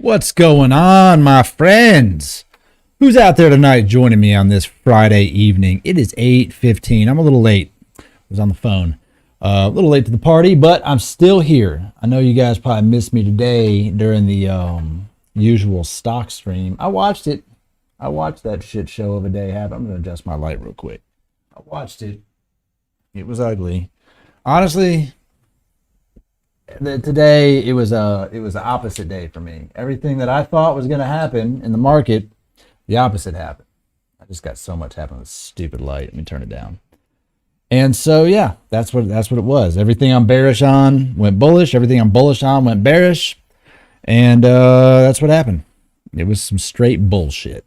What's going on, my friends? Who's out there tonight joining me on this Friday evening? It is 8:15. I'm a little late. I was on the phone. A little late to the party, but I'm still here. I know you guys probably missed me today during the usual stock stream. I watched it. I watched that shit show of a day happen. I'm going to adjust my light real quick. I watched it. It was ugly. Honestly, today it was the opposite day for me. Everything that I thought was going to happen in the market, the opposite happened. I just got so much happening with this stupid light. Let me turn it down. And so yeah, that's what it was. Everything I'm bearish on went bullish. Everything I'm bullish on went bearish, and that's what happened. It was some straight bullshit.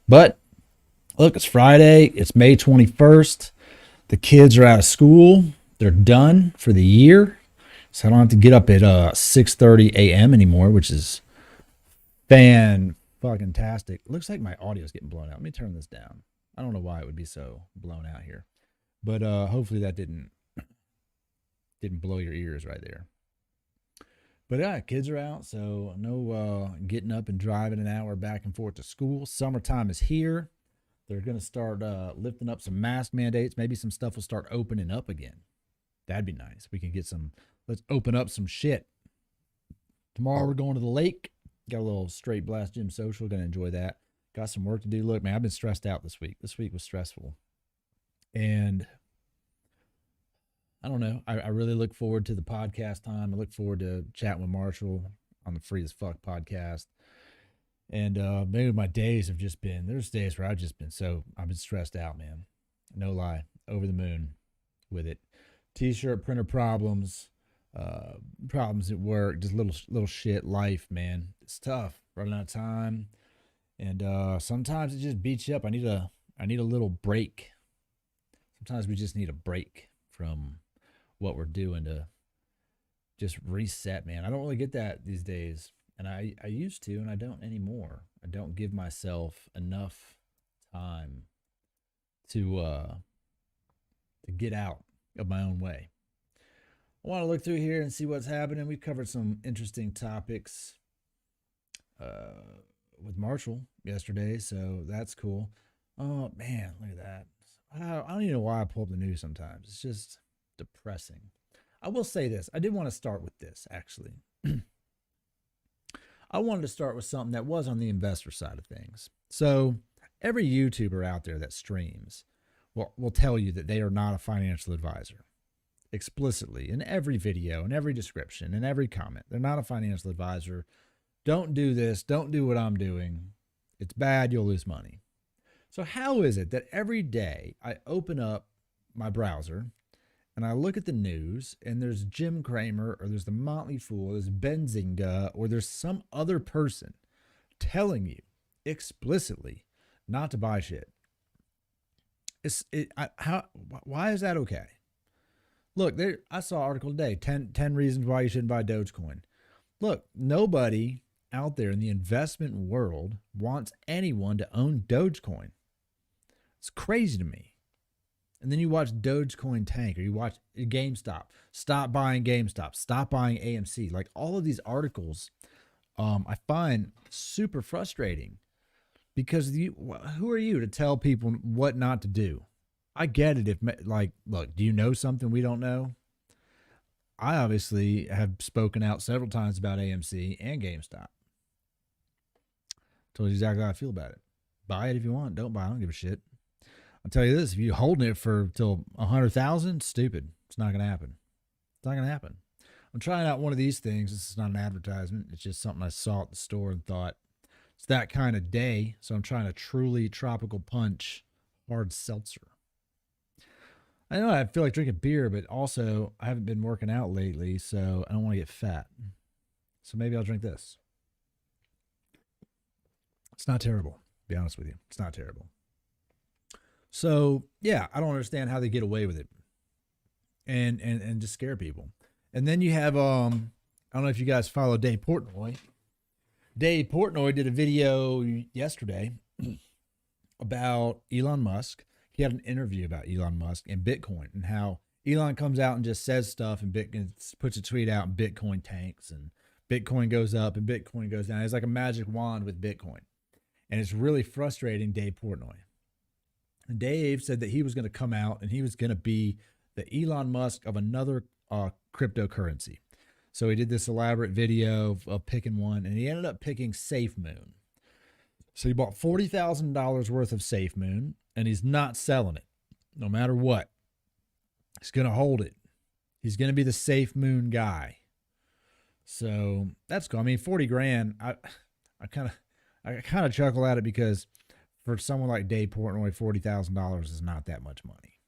But look, it's Friday. It's May 21st. The kids are out of school. They're done for the year. So I don't have to get up at 6:30 a.m. anymore, which is fan-fucking-tastic. Looks like my audio is getting blown out. Let me turn this down. I don't know why it would be so blown out here. But hopefully that didn't blow your ears right there. But yeah, kids are out, so no getting up and driving an hour back and forth to school. Summertime is here. They're going to start lifting up some mask mandates. Maybe some stuff will start opening up again. That'd be nice. We can get some, let's open up some shit. Tomorrow we're going to the lake. Got a little straight blast gym social. Going to enjoy that. Got some work to do. Look, man, I've been stressed out this week. This week was stressful. And I don't know. I really look forward to the podcast time. I look forward to chatting with Marshall on the Free as Fuck podcast. And maybe my days have just been, there's days where I've been stressed out, man. No lie. Over the moon with it. T-shirt printer problems, problems at work, just little shit, life, man. It's tough. Running out of time. And sometimes it just beats you up. I need a little break. Sometimes we just need a break from what we're doing to just reset, man. I don't really get that these days. And I used to, and I don't anymore. I don't give myself enough time to get out of my own way. I want to look through here and see what's happening. We've covered some interesting topics with Marshall yesterday, so that's cool. Oh, man, look at that. I don't even know why I pull up the news sometimes. It's just depressing. I will say this. I did want to start with this, actually. I wanted to start with something that was on the investor side of things. So every YouTuber out there that streams will tell you that they are not a financial advisor. Explicitly, in every video, in every description, in every comment. They're not a financial advisor. Don't do this. Don't do what I'm doing. It's bad. You'll lose money. So how is it that every day I open up my browser and I look at the news and there's Jim Cramer or there's the Motley Fool, there's Benzinga, or there's some other person telling you explicitly not to buy shit? Why is that okay? Look, I saw an article today, 10 reasons why you shouldn't buy Dogecoin. Look, nobody out there in the investment world wants anyone to own Dogecoin. It's crazy to me. And then you watch Dogecoin tank, or you watch GameStop. Stop buying GameStop. Stop buying AMC. Like all of these articles, I find super frustrating because who are you to tell people what not to do? I get it. Look, do you know something we don't know? I obviously have spoken out several times about AMC and GameStop. Told you exactly how I feel about it. Buy it if you want. Don't buy it. I don't give a shit. I'll tell you this, if you're holding it for till 100,000, stupid. It's not going to happen. It's not going to happen. I'm trying out one of these things. This is not an advertisement. It's just something I saw at the store and thought it's that kind of day. So I'm trying a truly tropical punch hard seltzer. I know I feel like drinking beer, but also I haven't been working out lately, so I don't want to get fat. So maybe I'll drink this. It's not terrible, to be honest with you. It's not terrible. So, yeah, I don't understand how they get away with it and just scare people. And then you have, I don't know if you guys follow Dave Portnoy. Dave Portnoy did a video yesterday about Elon Musk. He had an interview about Elon Musk and Bitcoin and how Elon comes out and just says stuff and Bitcoin puts a tweet out and Bitcoin tanks and Bitcoin goes up and Bitcoin goes down. It's like a magic wand with Bitcoin. And it's really frustrating Dave Portnoy. And Dave said that he was going to come out and he was going to be the Elon Musk of another cryptocurrency. So he did this elaborate video of picking one, and he ended up picking SafeMoon. So he bought $40,000 worth of SafeMoon, and he's not selling it, no matter what. He's going to hold it. He's going to be the SafeMoon guy. So that's cool. I mean, 40 grand, I kind of chuckle at it because for someone like Dave Portnoy, $40,000 is not that much money.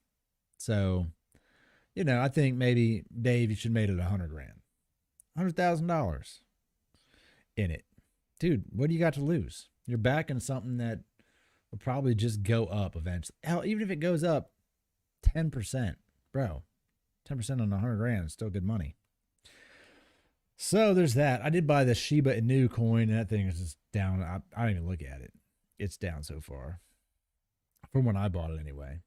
So, I think maybe Dave, you should have made it 100 grand. $100,000 in it. Dude, what do you got to lose? You're backing something that will probably just go up eventually. Hell, even if it goes up 10%, bro, 10% on 100 grand is still good money. So there's that. I did buy the Shiba Inu coin, and that thing is just down. I don't even look at it. It's down so far from when I bought it anyway,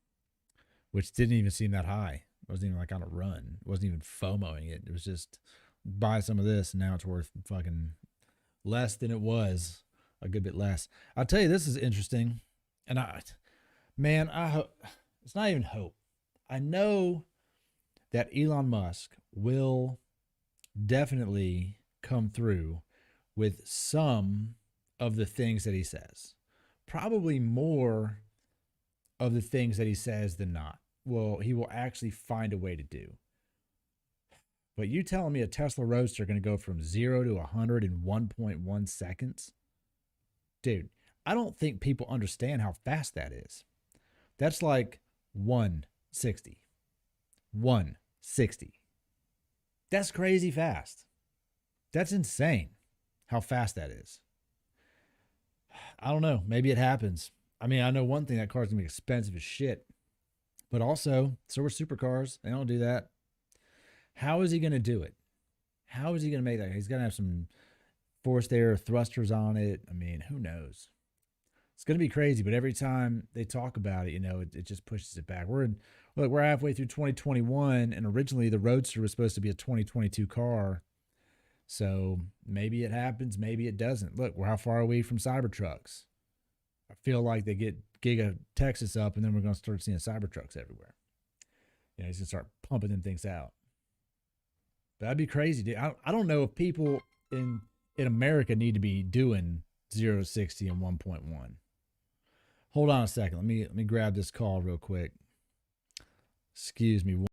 which didn't even seem that high. It wasn't even like on a run. It wasn't even FOMOing it. It was just buy some of this, and now it's worth fucking less than it was, a good bit less. I'll tell you, this is interesting, and I hope it's not even hope. I know that Elon Musk will definitely come through with some of the things that he says. Probably more of the things that he says than not. Well, he will actually find a way to do. But you telling me a Tesla Roadster going to go from 0 to 100 in 1.1 seconds? Dude, I don't think people understand how fast that is. That's like 160. 160. That's crazy fast. That's insane how fast that is. I don't know. Maybe it happens. I mean, I know one thing, that car's going to be expensive as shit. But also, so are supercars. They don't do that. How is he going to do it? How is he going to make that? He's going to have some forced air thrusters on it. I mean, who knows? It's going to be crazy, but every time they talk about it, it just pushes it back. We're halfway through 2021, and originally the Roadster was supposed to be a 2022 car. So maybe it happens, maybe it doesn't. Look, we're how far away from Cybertrucks? I feel like they get Giga Texas up, and then we're going to start seeing Cybertrucks everywhere. He's going to start pumping them things out. That'd be crazy, dude. I don't know if people in America need to be doing 0 to 60 in 1.1. Hold on a second. Let me grab this call real quick. Excuse me.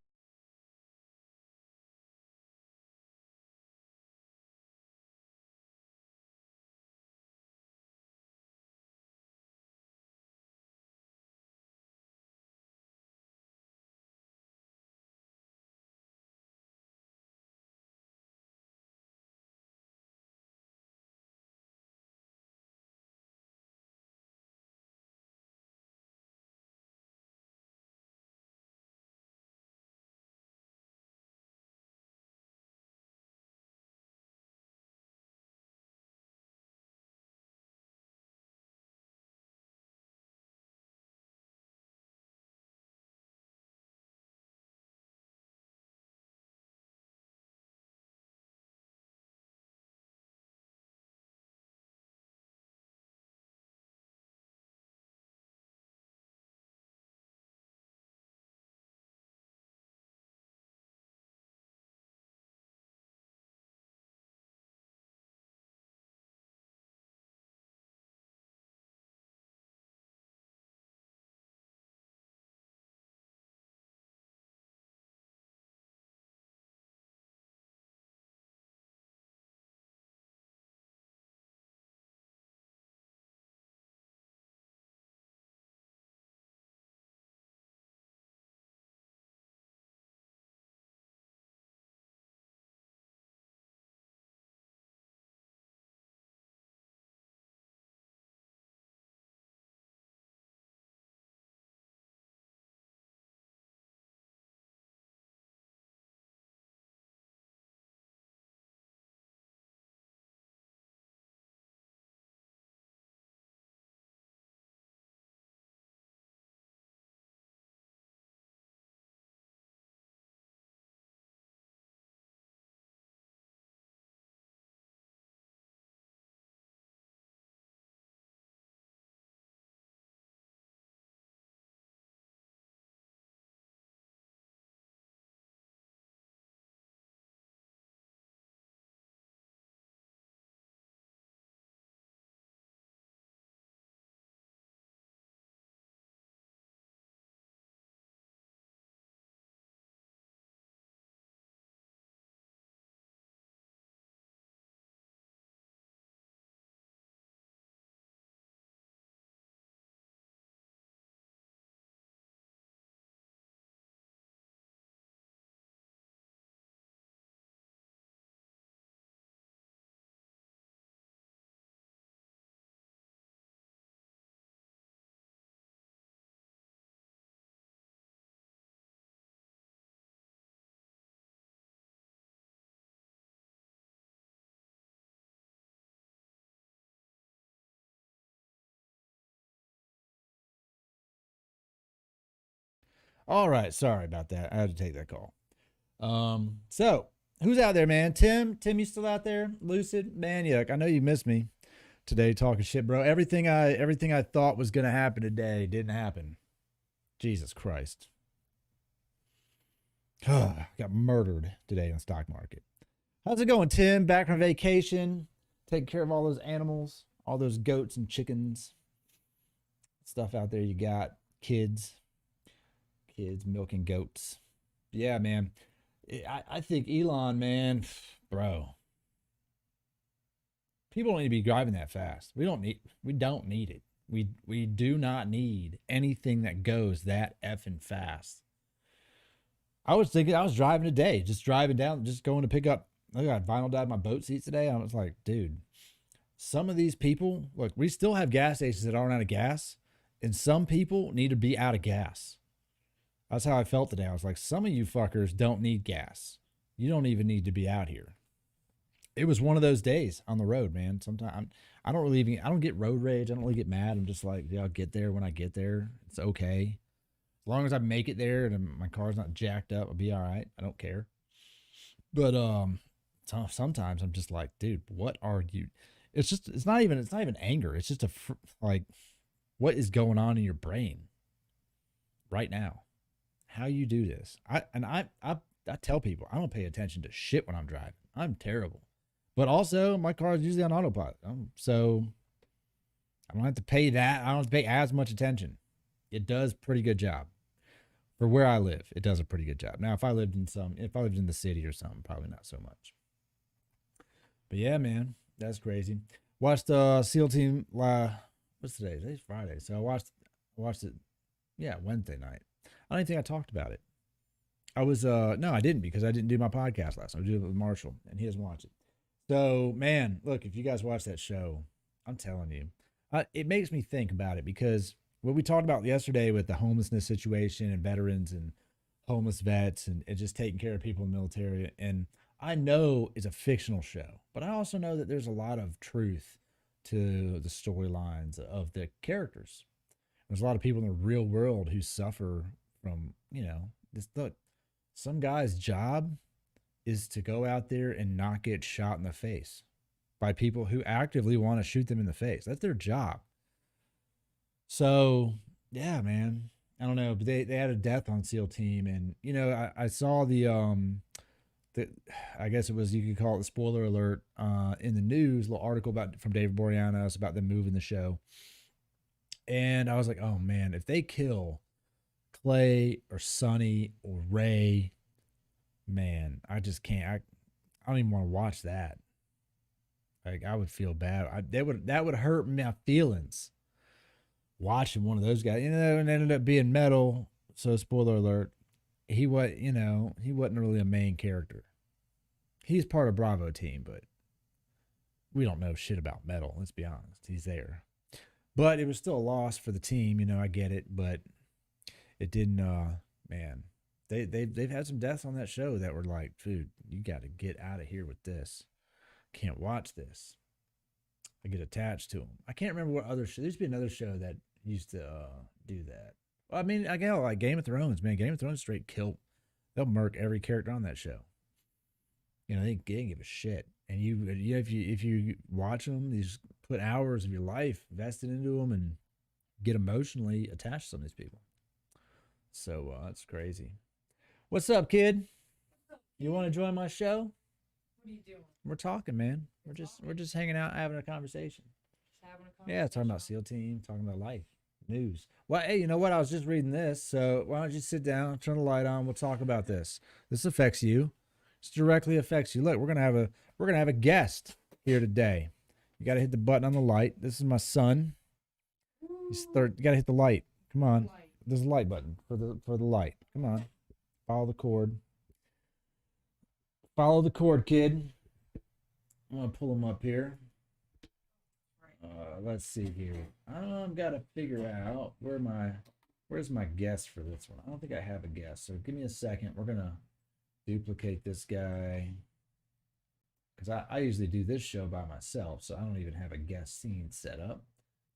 All right, sorry about that. I had to take that call. So who's out there, man? Tim, you still out there? Lucid, man. Yuck. I know you missed me today talking shit, bro. Everything I thought was gonna happen today didn't happen. Jesus Christ. Got murdered today in the stock market. How's it going, Tim? Back from vacation, taking care of all those animals, all those goats and chickens, stuff out there. You got kids milking goats. Yeah, man. I think Elon, man, bro. People don't need to be driving that fast. We don't need it. We do not need anything that goes that effing fast. I was thinking, I was driving today, just driving down, just going to pick up. I got vinyl dyed my boat seats today. I was like, dude, some of these people, look, we still have gas stations that aren't out of gas, and some people need to be out of gas. That's how I felt today. I was like, some of you fuckers don't need gas. You don't even need to be out here. It was one of those days on the road, man. Sometimes I don't really even, I don't get road rage. I don't really get mad. I'm just like, yeah, I'll get there when I get there. It's okay. As long as I make it there and my car's not jacked up, I'll be all right. I don't care. But sometimes I'm just like, dude, what are you? It's not even anger. It's just like, what is going on in your brain right now? How you do this? I tell people I don't pay attention to shit when I'm driving. I'm terrible. But also, my car is usually on autopilot. So I don't have to pay that. I don't have to pay as much attention. It does a pretty good job. For where I live, it does a pretty good job. Now, if I lived in the city or something, probably not so much. But yeah, man, that's crazy. Watched SEAL Team. What's today? Today's Friday, so I watched it. Yeah, Wednesday night. I don't even think I talked about it. I was no, I didn't because I didn't do my podcast last night. I did it with Marshall, and he doesn't watch it. So, man, look, if you guys watch that show, I'm telling you, it makes me think about it because what we talked about yesterday with the homelessness situation and veterans and homeless vets and just taking care of people in the military. And I know it's a fictional show, but I also know that there's a lot of truth to the storylines of the characters. There's a lot of people in the real world who suffer from, this. Look, some guy's job is to go out there and not get shot in the face by people who actively want to shoot them in the face. That's their job. So, yeah, man. I don't know, but they had a death on SEAL Team, and I saw the I guess it was, you could call it the spoiler alert in the news, little article from David Boreanaz about them moving the show, and I was like, oh man, if they kill Clay or Sonny or Ray, man, I just can't. I don't even want to watch that. Like, I would feel bad. That would hurt my feelings. Watching one of those guys, and ended up being Metal. So spoiler alert, he wasn't really a main character. He's part of Bravo team, but we don't know shit about Metal. Let's be honest. He's there, but it was still a loss for the team. I get it, but it didn't. Man, they've had some deaths on that show that were like, dude, you got to get out of here with this. Can't watch this. I get attached to them. I can't remember what other show. There used to be another show that used to do that. Well, I mean, I get like Game of Thrones, man. Game of Thrones straight kill. They'll murk every character on that show. They didn't give a shit. And if you watch them, you just put hours of your life vested into them and get emotionally attached to some of these people. So that's crazy. What's up, kid? You want to join my show? What are you doing? We're talking, man. We're just hanging out, having a conversation. Yeah, talking about SEAL Team, talking about life, news. Well, hey, you know what? I was just reading this, so why don't you sit down, turn the light on, we'll talk about this. This affects you. This directly affects you. Look, we're gonna have a guest here today. You gotta hit the button on the light. This is my son. You gotta hit the light. Come on. There's a light button for the light. Come on. Follow the cord. Follow the cord, kid. I'm gonna pull him up here. Let's see here. I've got to figure out where's my guest for this one. I don't think I have a guest, so give me a second. We're gonna duplicate this guy because I usually do this show by myself, so I don't even have a guest scene set up.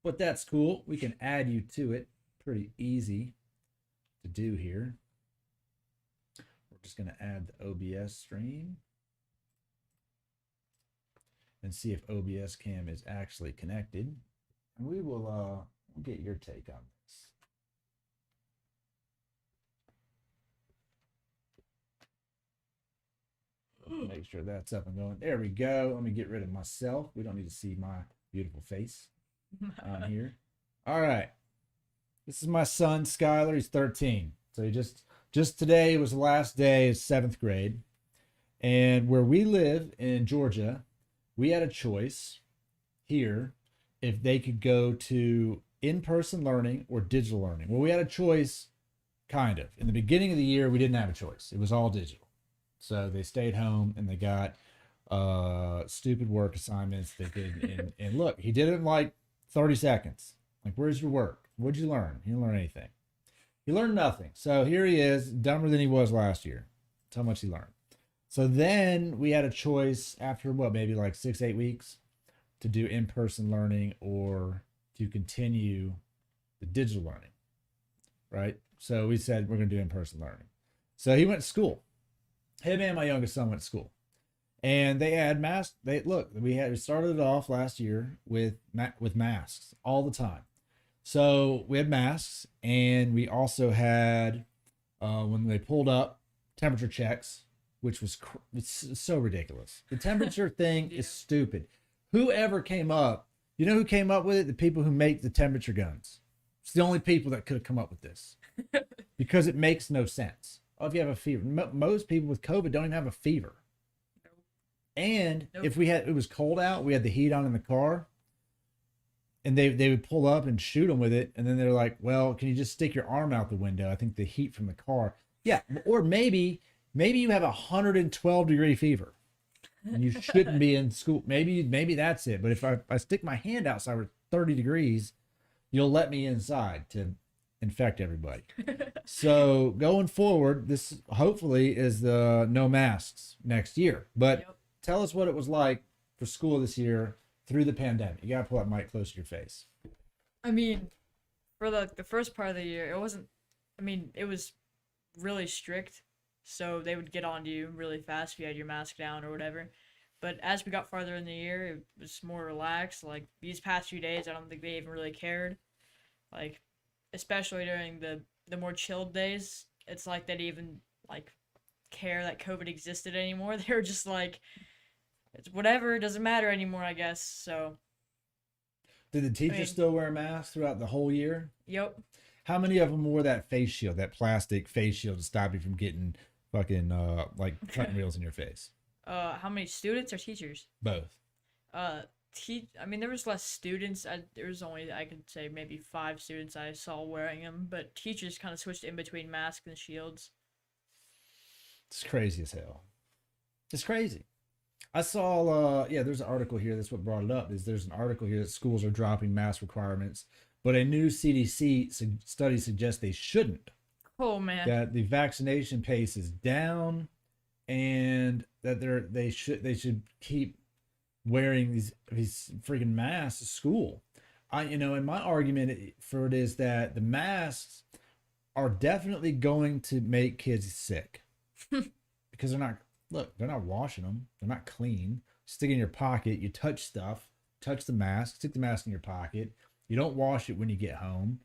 But that's cool. We can add you to it. Pretty easy to to do here. We're just going to add the OBS stream and see if OBS cam is actually connected. And we will get your take on this. Make sure that's up and going. There we go. Let me get rid of myself. We don't need to see my beautiful face on here. All right. This is my son, Skylar. He's 13. So he just today was the last day of 7th grade. And where we live in Georgia, we had a choice here if they could go to in-person learning or digital learning. Well, we had a choice, kind of. In the beginning of the year, we didn't have a choice. It was all digital. So they stayed home and they got stupid work assignments they did. And look, he did it in like 30 seconds. Like, where's your work? What'd you learn? He didn't learn anything. He learned nothing. So here he is, dumber than he was last year. That's how much he learned. So then we had a choice after maybe like 6-8 weeks to do in-person learning or to continue the digital learning, right? So we said we're going to do in-person learning. So he went to school. Him and my youngest son went to school, and they had masks. We started it off last year with masks all the time. So we had masks, and we also had when they pulled up temperature checks, which was it's so ridiculous. The temperature thing is stupid. Whoever came up, you know who came up with it? The people who make the temperature guns. It's the only people that could have come up with this because it makes no sense. Oh, if you have a fever, most people with COVID don't even have a fever. Nope. And if it was cold out, we had the heat on in the car, and they would pull up and shoot them with it, and then they're like, "Well, can you just stick your arm out the window?" I think the heat from the car. Yeah, or maybe you have 112-degree fever, and you shouldn't be in school. Maybe that's it. But if I stick my hand outside with 30 degrees, you'll let me inside to infect everybody. So going forward, this hopefully is the no masks next year. But tell us what it was like for school this year through the pandemic. You gotta pull that mic closer to your face. I mean, for the first part of the year, it wasn't. I mean, it was really strict, so they would get on to you really fast if you had your mask down or whatever. But as we got farther in the year, it was more relaxed. Like these past few days, I don't think they even really cared. Like, especially during the more chilled days, it's like they didn't even like care that COVID existed anymore. They were just like, it's whatever, it doesn't matter anymore, I guess. So did the teachers still wear masks throughout the whole year? Yep. How many of them wore that face shield, that plastic face shield to stop you from getting fucking like cutting wheels in your face? How many students or teachers? Both. I mean, there was less students. There was only, I could say, maybe 5 students I saw wearing them, but teachers kind of switched in between masks and shields. It's crazy as hell. It's crazy. I saw, there's an article here. That's what brought it up. There's an article here that schools are dropping mask requirements, but a new CDC study suggests they shouldn't. Oh man. That the vaccination pace is down, and that they should keep wearing these freaking masks to school. And my argument for it is that the masks are definitely going to make kids sick because they're not washing them. They're not clean. Stick it in your pocket. You touch stuff, touch the mask, stick the mask in your pocket. You don't wash it when you get home.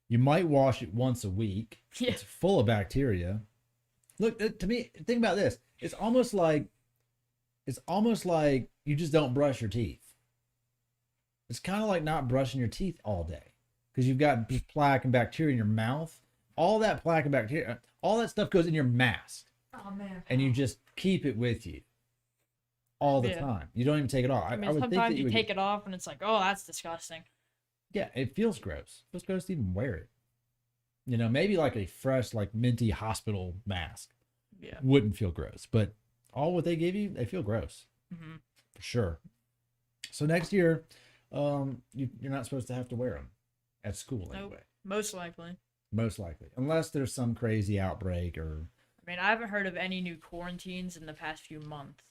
You might wash it once a week. Yeah. It's full of bacteria. Look, to me, think about this. It's almost like you just don't brush your teeth. It's kind of like not brushing your teeth all day because you've got plaque and bacteria in your mouth. All that plaque and bacteria, all that stuff goes in your mask. Oh man. And you just keep it with you all the time. You don't even take it off. I mean, sometimes you take it off and it's like, oh, that's disgusting. Yeah, it feels gross. It feels gross to even wear it. Maybe like a fresh, like minty hospital mask. Yeah. Wouldn't feel gross, but all what they give you, they feel gross. Mm-hmm. For sure. So next year, you're not supposed to have to wear them at school anyway. Nope. Most likely. Most likely, unless there's some crazy outbreak or. I mean, I haven't heard of any new quarantines in the past few months.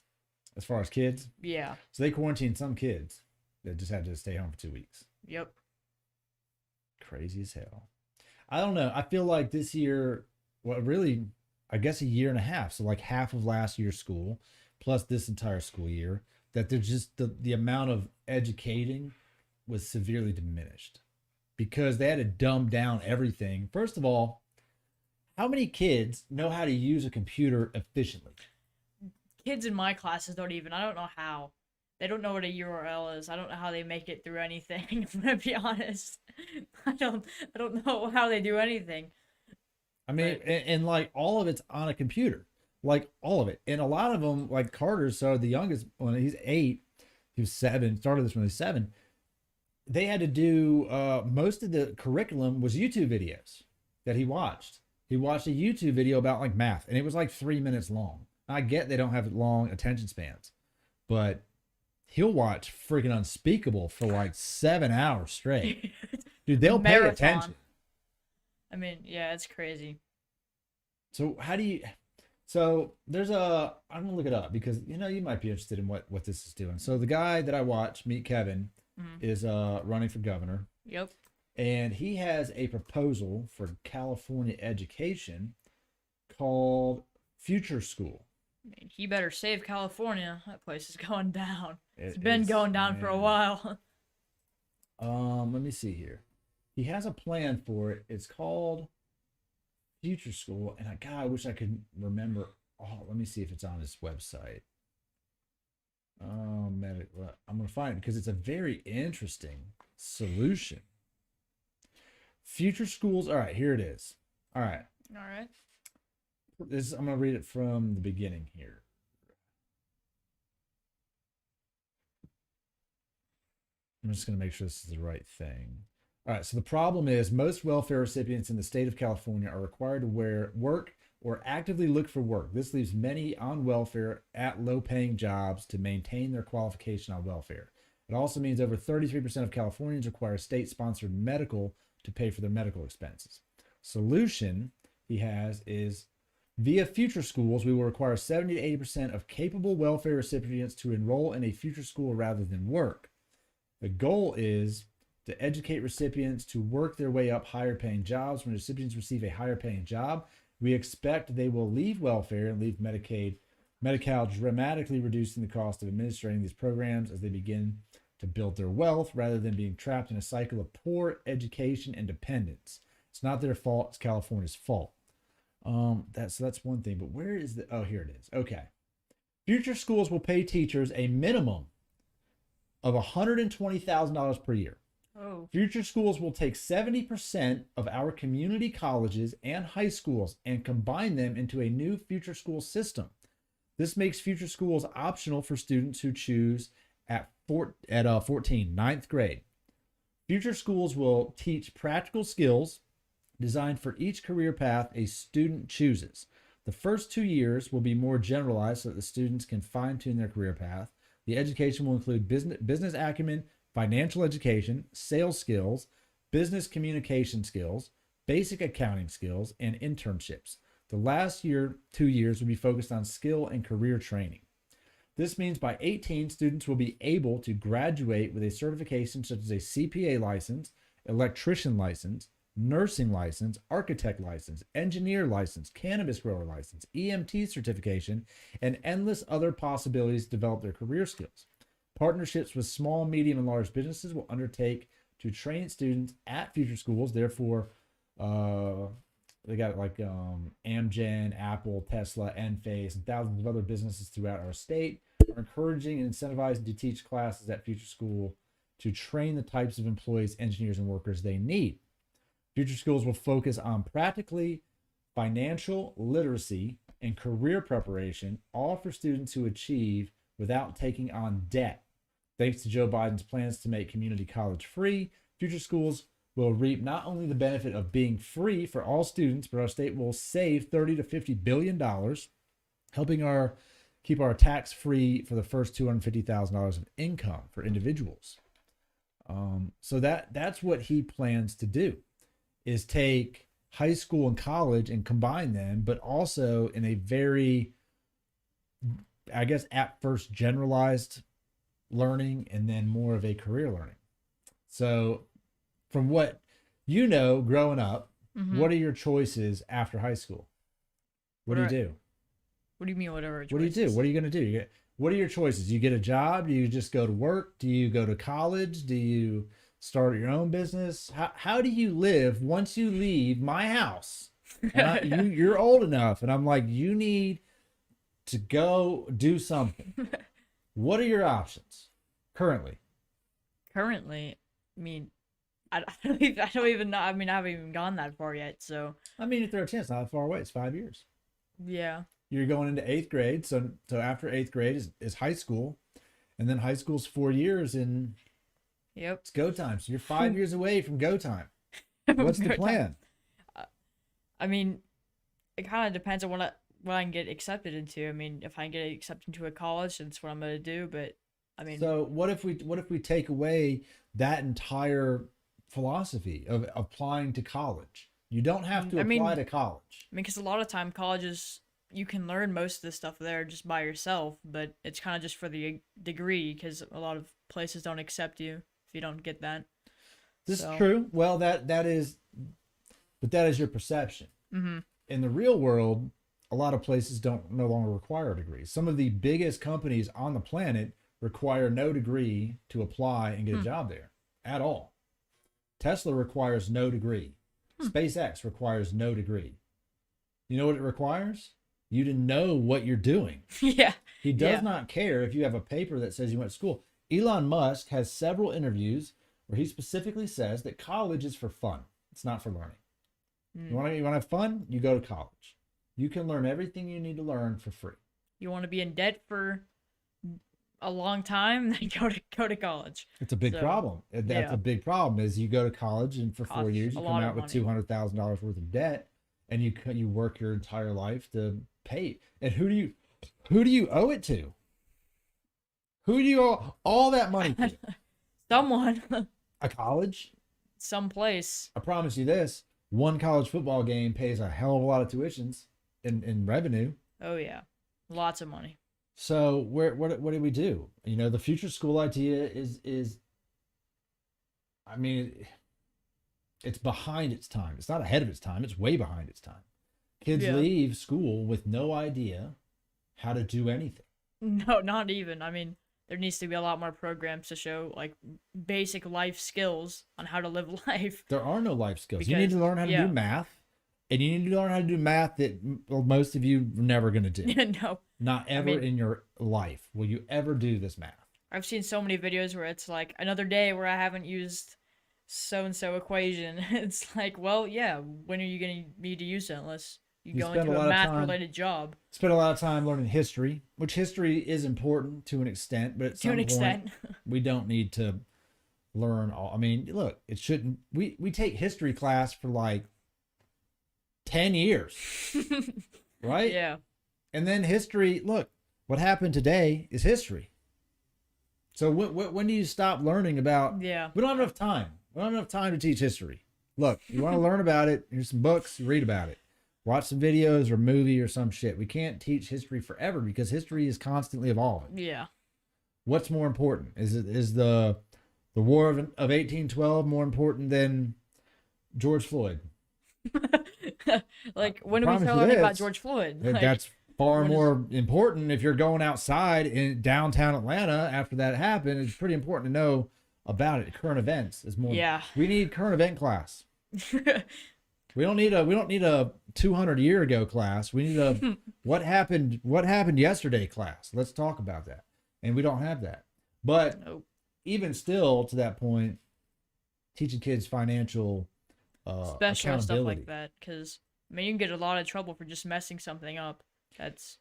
As far as kids? Yeah. So they quarantined some kids that just had to stay home for 2 weeks. Yep. Crazy as hell. I don't know. I feel like this year, well, really, I guess a year and a half. So like half of last year's school, plus this entire school year, that there's just the amount of educating was severely diminished because they had to dumb down everything. First of all, how many kids know how to use a computer efficiently? Kids in my classes don't even. I don't know how. They don't know what a URL is. I don't know how they make it through anything. I'm gonna be honest. I don't. I don't know how they do anything. I mean, But and like all of it's on a computer, like all of it. And a lot of them, like Carter, so the youngest, when he's 8, he was 7, started this when he was 7. They had to do most of the curriculum was YouTube videos that he watched. He watched a YouTube video about like math, and it was like 3 minutes long. I get they don't have long attention spans, but he'll watch freaking Unspeakable for like 7 hours straight. Dude, they'll pay marathon. attention. I mean, yeah, it's crazy. So how do you? So there's a. I'm gonna look it up because you might be interested in what this is doing. So the guy that I watch, Meet Kevin, Mm. is running for governor, Yep. and he has a proposal for California education called Future School. I mean, he better save California. That place is going down. It's It been is, going down for a man. while. Let me see here. He has a plan for it. It's called Future School, and God, I wish I could remember. Oh, let me see if it's on his website. I'm gonna find it because it's a very interesting solution. Future schools. All right, here it is. All right, All right. I'm gonna read it from the beginning here. I'm just gonna make sure this is the right thing. All right. So the problem is most welfare recipients in the state of California are required to work or actively look for work. This leaves many on welfare at low-paying jobs to maintain their qualification on welfare. It also means over 33% of Californians require state-sponsored medical to pay for their medical expenses. Solution he has is via future schools, we will require 70 to 80% of capable welfare recipients to enroll in a future school rather than work. The goal is to educate recipients to work their way up higher paying jobs. When recipients receive a higher paying job, we expect they will leave welfare and leave Medi-Cal, dramatically reducing the cost of administering these programs as they begin to build their wealth rather than being trapped in a cycle of poor education and dependence. It's not their fault, it's California's fault. That's one thing, but where is the, oh, here it is. Okay. Future schools will pay teachers a minimum of $120,000 per year. Oh. Future schools will take 70% of our community colleges and high schools and combine them into a new future school system. This makes future schools optional for students who choose at 14, ninth grade. Future schools will teach practical skills designed for each career path a student chooses. The first 2 years will be more generalized so that the students can fine-tune their career path. The education will include business acumen, financial education, sales skills, business communication skills, basic accounting skills, and internships. The last 2 years will be focused on skill and career training. This means by 18, students will be able to graduate with a certification such as a CPA license, electrician license, nursing license, architect license, engineer license, cannabis grower license, EMT certification, and endless other possibilities to develop their career skills. Partnerships with small, medium, and large businesses will undertake to train students at future schools. Therefore, they got like Amgen, Apple, Tesla, Enphase, and thousands of other businesses throughout our state are encouraging and incentivizing to teach classes at future school to train the types of employees, engineers, and workers they need. Future schools will focus on practically financial literacy and career preparation, all for students who achieve without taking on debt. Thanks to Joe Biden's plans to make community college free, future schools will reap not only the benefit of being free for all students, but our state will save 30 to 50 billion dollars, helping keep our tax free for the first $250,000 of income for individuals. So that's what he plans to do, is take high school and college and combine them, but also in a very, I guess, at first generalized learning and then more of a career learning. So from what growing up, Mm-hmm. What are your choices after high school? What do you do? What do you mean, whatever What do you do? choices? What are you going to do? What are your choices? You get a job? Do you just go to work? Do you go to college? Do you start your own business? How do you live once you leave my house? And you're old enough, and I'm like, you need to go do something. What are your options currently? Currently, I mean, I don't even know. I mean, I haven't even gone that far yet. So I mean, if there's a chance, not far away. It's 5 years. yeah. You're going into eighth grade. So after eighth grade is high school. And then high school's 4 years and Yep. it's go time. So you're 5 years away from go time. What's the plan? I mean, it kind of depends on what I can get accepted into. I mean, if I can get accepted into a college, that's what I'm gonna do. But I mean, So what if we take away that entire philosophy of applying to college? You don't have to apply to college. I mean, because a lot of time colleges you can learn most of this stuff there just by yourself, but it's kind of just for the degree because a lot of places don't accept you if you don't get that. This is true. Well, that is, but that is your perception. Mm-hmm. In the real world, a lot of places don't no longer require a degree. Some of the biggest companies on the planet require no degree to apply and get a job there at all. Tesla requires no degree. SpaceX requires no degree. You know what it requires? You to know what you're doing. Yeah. He does not care if you have a paper that says you went to school. Elon Musk has several interviews where he specifically says that college is for fun. It's not for learning. You want to have fun? You go to college. You can learn everything you need to learn for free. You want to be in debt for a long time? Then go to college. It's a big problem. That's a big problem. Is you go to college and for 4 years you come out with $200,000 worth of debt, and you work your entire life to pay. And who do you owe it to? Who do you owe all that money to? Someone. A college? Someplace. I promise you this: one college football game pays a hell of a lot of tuitions in revenue. Oh yeah, lots of money. So what do we do? You know, the future school idea is I mean, it's behind its time. It's not ahead of its time. It's way behind its time. Kids leave school with no idea how to do anything. No, not even. I mean, there needs to be a lot more programs to show like basic life skills on how to live life. There are no life skills. You need to learn how to do math, and you need to learn how to do math that most of you are never going to do. No. Not ever in your life will you ever do this math. I've seen so many videos where it's like another day where I haven't used so-and-so equation. It's like, well, yeah, when are you going to need to use it unless you go into a math-related job? Spend a lot of time learning history, which history is important to an extent, but at some point, we don't need to learn all. I mean, look, it shouldn't. We take history class for like 10 years, right? Yeah. And then history, look, what happened today is history. So when do you stop learning about? Yeah. We don't have enough time. We don't have enough time to teach history. Look, you want to learn about it, here's some books, read about it. Watch some videos or movie or some shit. We can't teach history forever because history is constantly evolving. Yeah. What's more important? Is the War of 1812 more important than George Floyd? Like, when do we start learning about George Floyd? Like, that's far more important. If you're going outside in downtown Atlanta after that happened, it's pretty important to know about it. Current events is more. Yeah. We need current event class. We don't need a 200 year ago class. We need a what happened yesterday class. Let's talk about that. And we don't have that. But even still, to that point, teaching kids financial special stuff like that, because I mean, you can get a lot of trouble for just messing something up. That's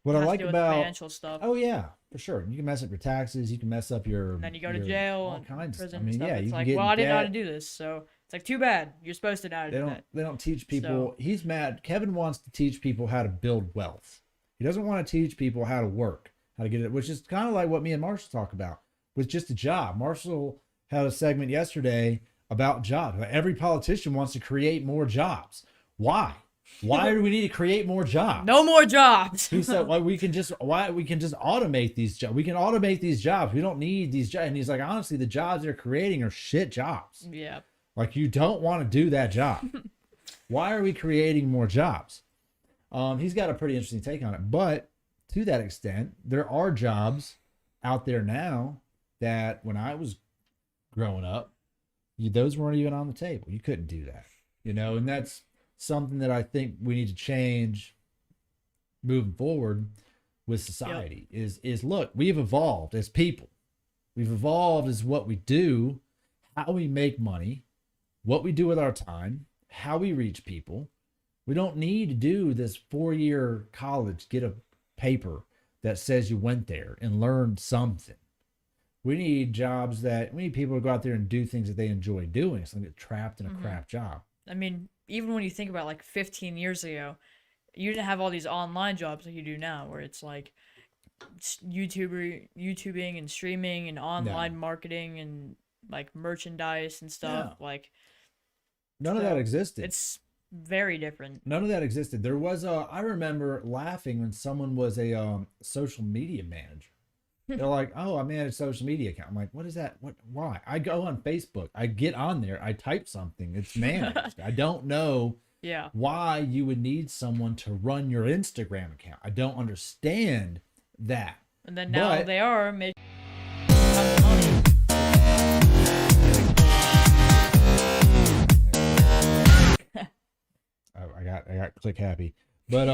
what I like about financial stuff. Oh yeah, for sure. You can mess up your taxes. You can mess up your. And then you go to jail all and kinds prison. I mean, and stuff. yeah, it's you like, can get well, I didn't know how to debt. do this, so it's like too bad. You're supposed to know how to do that. They don't teach people. So, he's mad. Kevin wants to teach people how to build wealth. He doesn't want to teach people how to work, how to get it, which is kind of like what me and Marshall talk about with just a job. Marshall had a segment yesterday about jobs. Every politician wants to create more jobs. Why? Why do we need to create more jobs? No more jobs. He said, "Why we can just automate these jobs. We can automate these jobs. We don't need these jobs." And he's like, honestly, the jobs they're creating are shit jobs. Yeah. Like, you don't want to do that job. Why are we creating more jobs? He's got a pretty interesting take on it. But to that extent, there are jobs out there now that when I was growing up, those weren't even on the table. You couldn't do that, and that's something that I think we need to change moving forward with society. Yep. Is look, we've evolved as people. We've evolved as what we do, how we make money, what we do with our time, how we reach people. We don't need to do this 4-year college, get a paper that says you went there and learned something. We need jobs we need people to go out there and do things that they enjoy doing. So they get trapped in a crap job. I mean, even when you think about like 15 years ago, you didn't have all these online jobs like you do now, where it's like YouTubing and streaming and online marketing and like merchandise and stuff. Like none of that existed. It's very different. None of that existed. There was I remember laughing when someone was a social media manager. They're like, oh, I manage a social media account. I'm like, what is that? Why? I go on Facebook. I get on there. I type something. It's managed. I don't know why you would need someone to run your Instagram account. I don't understand that. And then now they are making money. I got click happy. But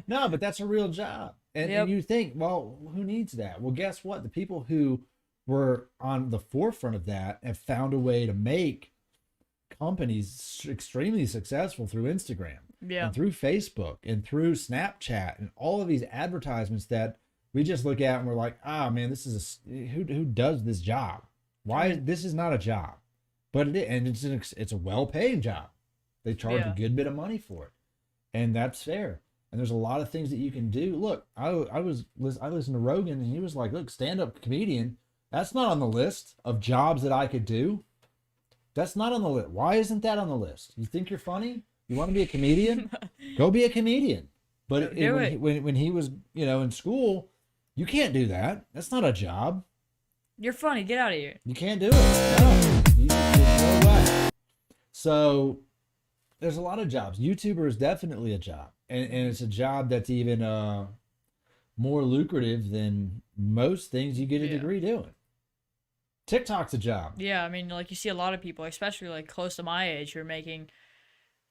no, but that's a real job. And you think, well, who needs that? Well, guess what? The people who were on the forefront of that have found a way to make companies extremely successful through Instagram and through Facebook and through Snapchat and all of these advertisements that we just look at and we're like, man, this is who does this job? Why this is not a job, but it is, and it's a well-paying job. They charge a good bit of money for it, and that's fair. And there's a lot of things that you can do. Look, I listened to Rogan, and he was like, look, stand-up comedian, that's not on the list of jobs that I could do. That's not on the list. Why isn't that on the list? You think you're funny? You want to be a comedian? Go be a comedian. But when he was, in school, you can't do that. That's not a job. You're funny. Get out of here. You can't do it. No. There's no way. So there's a lot of jobs. YouTuber is definitely a job. And it's a job that's even more lucrative than most things you get a degree doing. TikTok's a job. Yeah, I mean, like you see a lot of people, especially like close to my age, who are making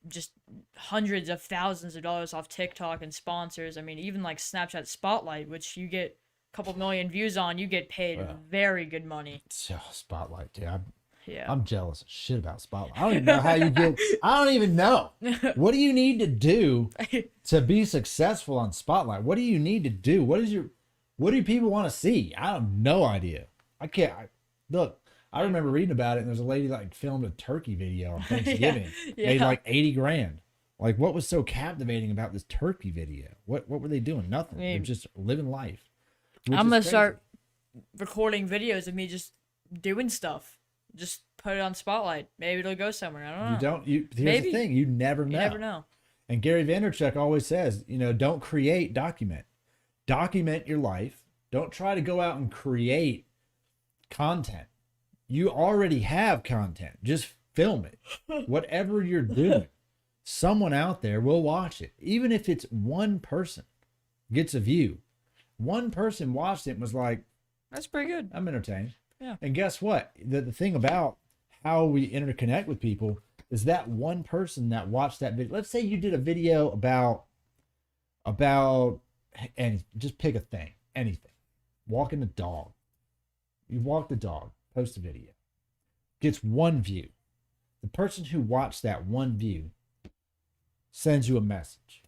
just hundreds of thousands of dollars off TikTok and sponsors. I mean, even like Snapchat Spotlight, which you get a couple million views on, you get paid very good money. Spotlight, dude. Yeah. I'm jealous of shit about Spotlight. I don't even know how you get. I don't even know. What do you need to do to be successful on Spotlight? What do you need to do? What do people want to see? I have no idea. I can't. Look, I remember reading about it, and there's a lady like filmed a turkey video on Thanksgiving. Made like 80 grand. Like, what was so captivating about this turkey video? What were they doing? Nothing. They're just living life. I'm gonna start recording videos of me just doing stuff. Just put it on Spotlight. Maybe it'll go somewhere. I don't know. Here's the thing. You never know. You never know. And Gary Vaynerchuk always says, don't create, document. Document your life. Don't try to go out and create content. You already have content. Just film it. Whatever you're doing, someone out there will watch it. Even if it's one person gets a view. One person watched it and was like, that's pretty good. I'm entertained. Yeah. And guess what? The thing about how we interconnect with people is that one person that watched that video. Let's say you did a video about and just pick a thing, anything. Walking the dog. You walk the dog, post a video. Gets one view. The person who watched that one view sends you a message.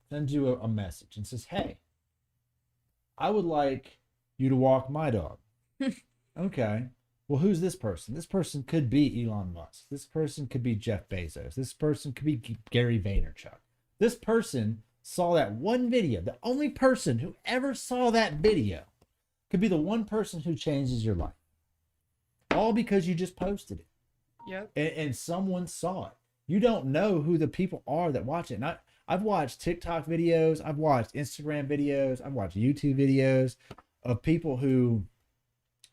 Sends you a message and says, hey, I would like you to walk my dog. Okay. Well, who's this person? This person could be Elon Musk. This person could be Jeff Bezos. This person could be Gary Vaynerchuk. This person saw that one video. The only person who ever saw that video could be the one person who changes your life. All because you just posted it. Yep. And someone saw it. You don't know who the people are that watch it. And I've watched TikTok videos. I've watched Instagram videos. I've watched YouTube videos of people who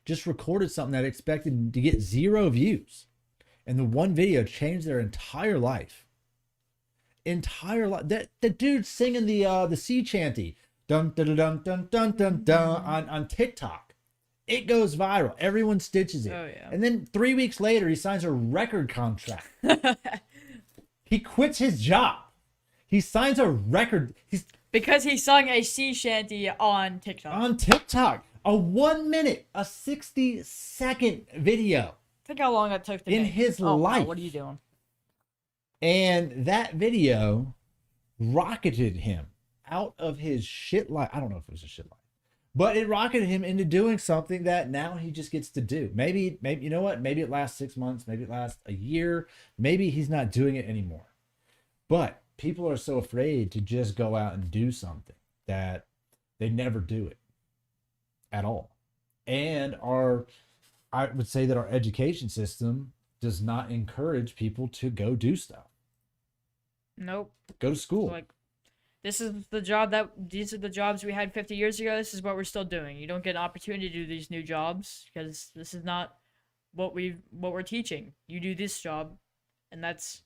just recorded something that expected to get 0 views. And the one video changed their entire life. Entire life. That the dude singing the sea chanty dun dun dun dun dun dun dun on TikTok. It goes viral. Everyone stitches it. Oh, yeah. And then 3 weeks later, he signs a record contract. He quits his job. He signs a record. He's Because he sung a sea shanty on TikTok. on TikTok. A 1 minute, a 60-second video. Think how long that took to In make. his Oh, wow, life. what are you doing? And that video rocketed him out of his shit life. I don't know if it was a shit life, but it rocketed him into doing something that now he just gets to do. Maybe, you know what? Maybe it lasts 6 months. Maybe it lasts a year. Maybe he's not doing it anymore. But people are so afraid to just go out and do something that they never do it at all. And I would say that our education system does not encourage people to go do stuff. Nope. Go to school. Like, these are the jobs we had 50 years ago. This is what we're still doing. You don't get an opportunity to do these new jobs because this is not what we're teaching. You do this job, and that's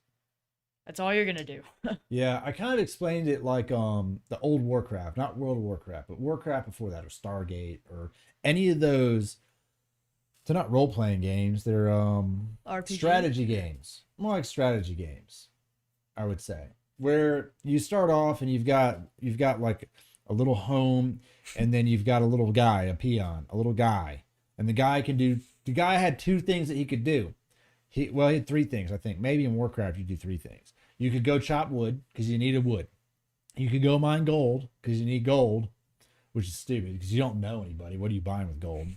all you're gonna do. Yeah, I kind of explained it like the old Warcraft, not World of Warcraft, but Warcraft before that, or Stargate, or any of those. They're not role playing games. They're RPG? strategy games, more like strategy games, I would say, where you start off and you've got like a little home, and then you've got a little guy, a peon, a little guy, and the guy had two things that he could do. He had three things, I think. Maybe in Warcraft you do three things. You could go chop wood because you needed wood. You could go mine gold because you need gold, which is stupid because you don't know anybody. What are you buying with gold?